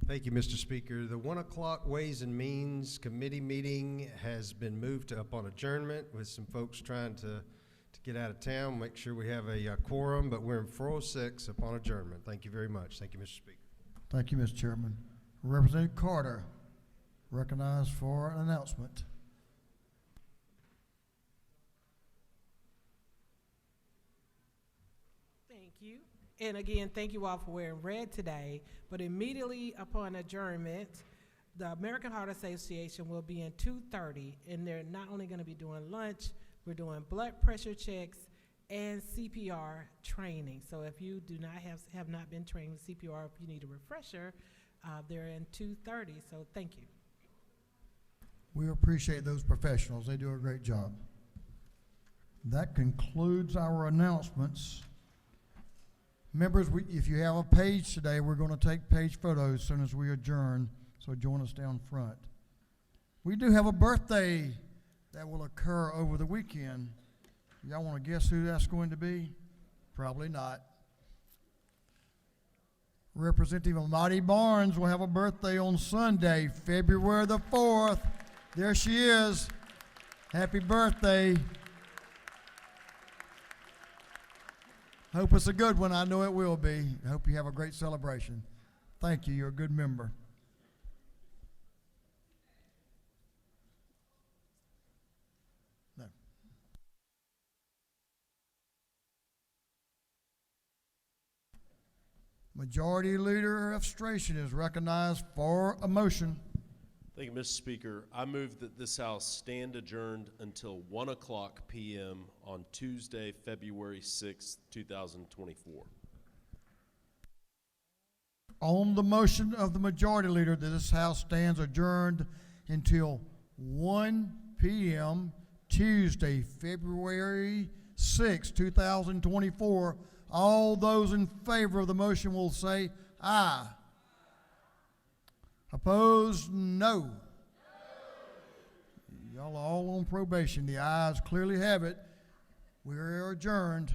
Thank you, Mr. Speaker. The 1 o'clock Ways and Means Committee meeting has been moved up on adjournment with some folks trying to get out of town, make sure we have a quorum, but we're in 406 upon adjournment. Thank you very much. Thank you, Mr. Speaker. Thank you, Mr. Chairman. Representative Carter, recognized for an announcement. Thank you. And again, thank you all for wearing red today. But immediately upon adjournment, the American Heart Association will be in 2:30, and they're not only going to be doing lunch, we're doing blood pressure checks and CPR training. So if you do not have not been trained with CPR, if you need a refresher, they're in 2:30. So thank you. We appreciate those professionals. They do a great job. That concludes our announcements. Members, if you have a page today, we're going to take page photos as soon as we adjourn, so join us down front. We do have a birthday that will occur over the weekend. Y'all want to guess who that's going to be? Probably not. Representative Amadi Barnes will have a birthday on Sunday, February the 4th. There she is. Happy birthday. Hope it's a good one. I know it will be. I hope you have a great celebration. Thank you. You're a good member. No. Majority Leader of Stration is recognized for a motion. Thank you, Mr. Speaker. I move that this House stand adjourned until 1 o'clock p.m. on Tuesday, February 6, 2024. On the motion of the Majority Leader that this House stands adjourned until 1 p.m. Tuesday, February 6, 2024, all those in favor of the motion will say aye. Opposed, no. Y'all are all on probation. The ayes clearly have it. We are adjourned.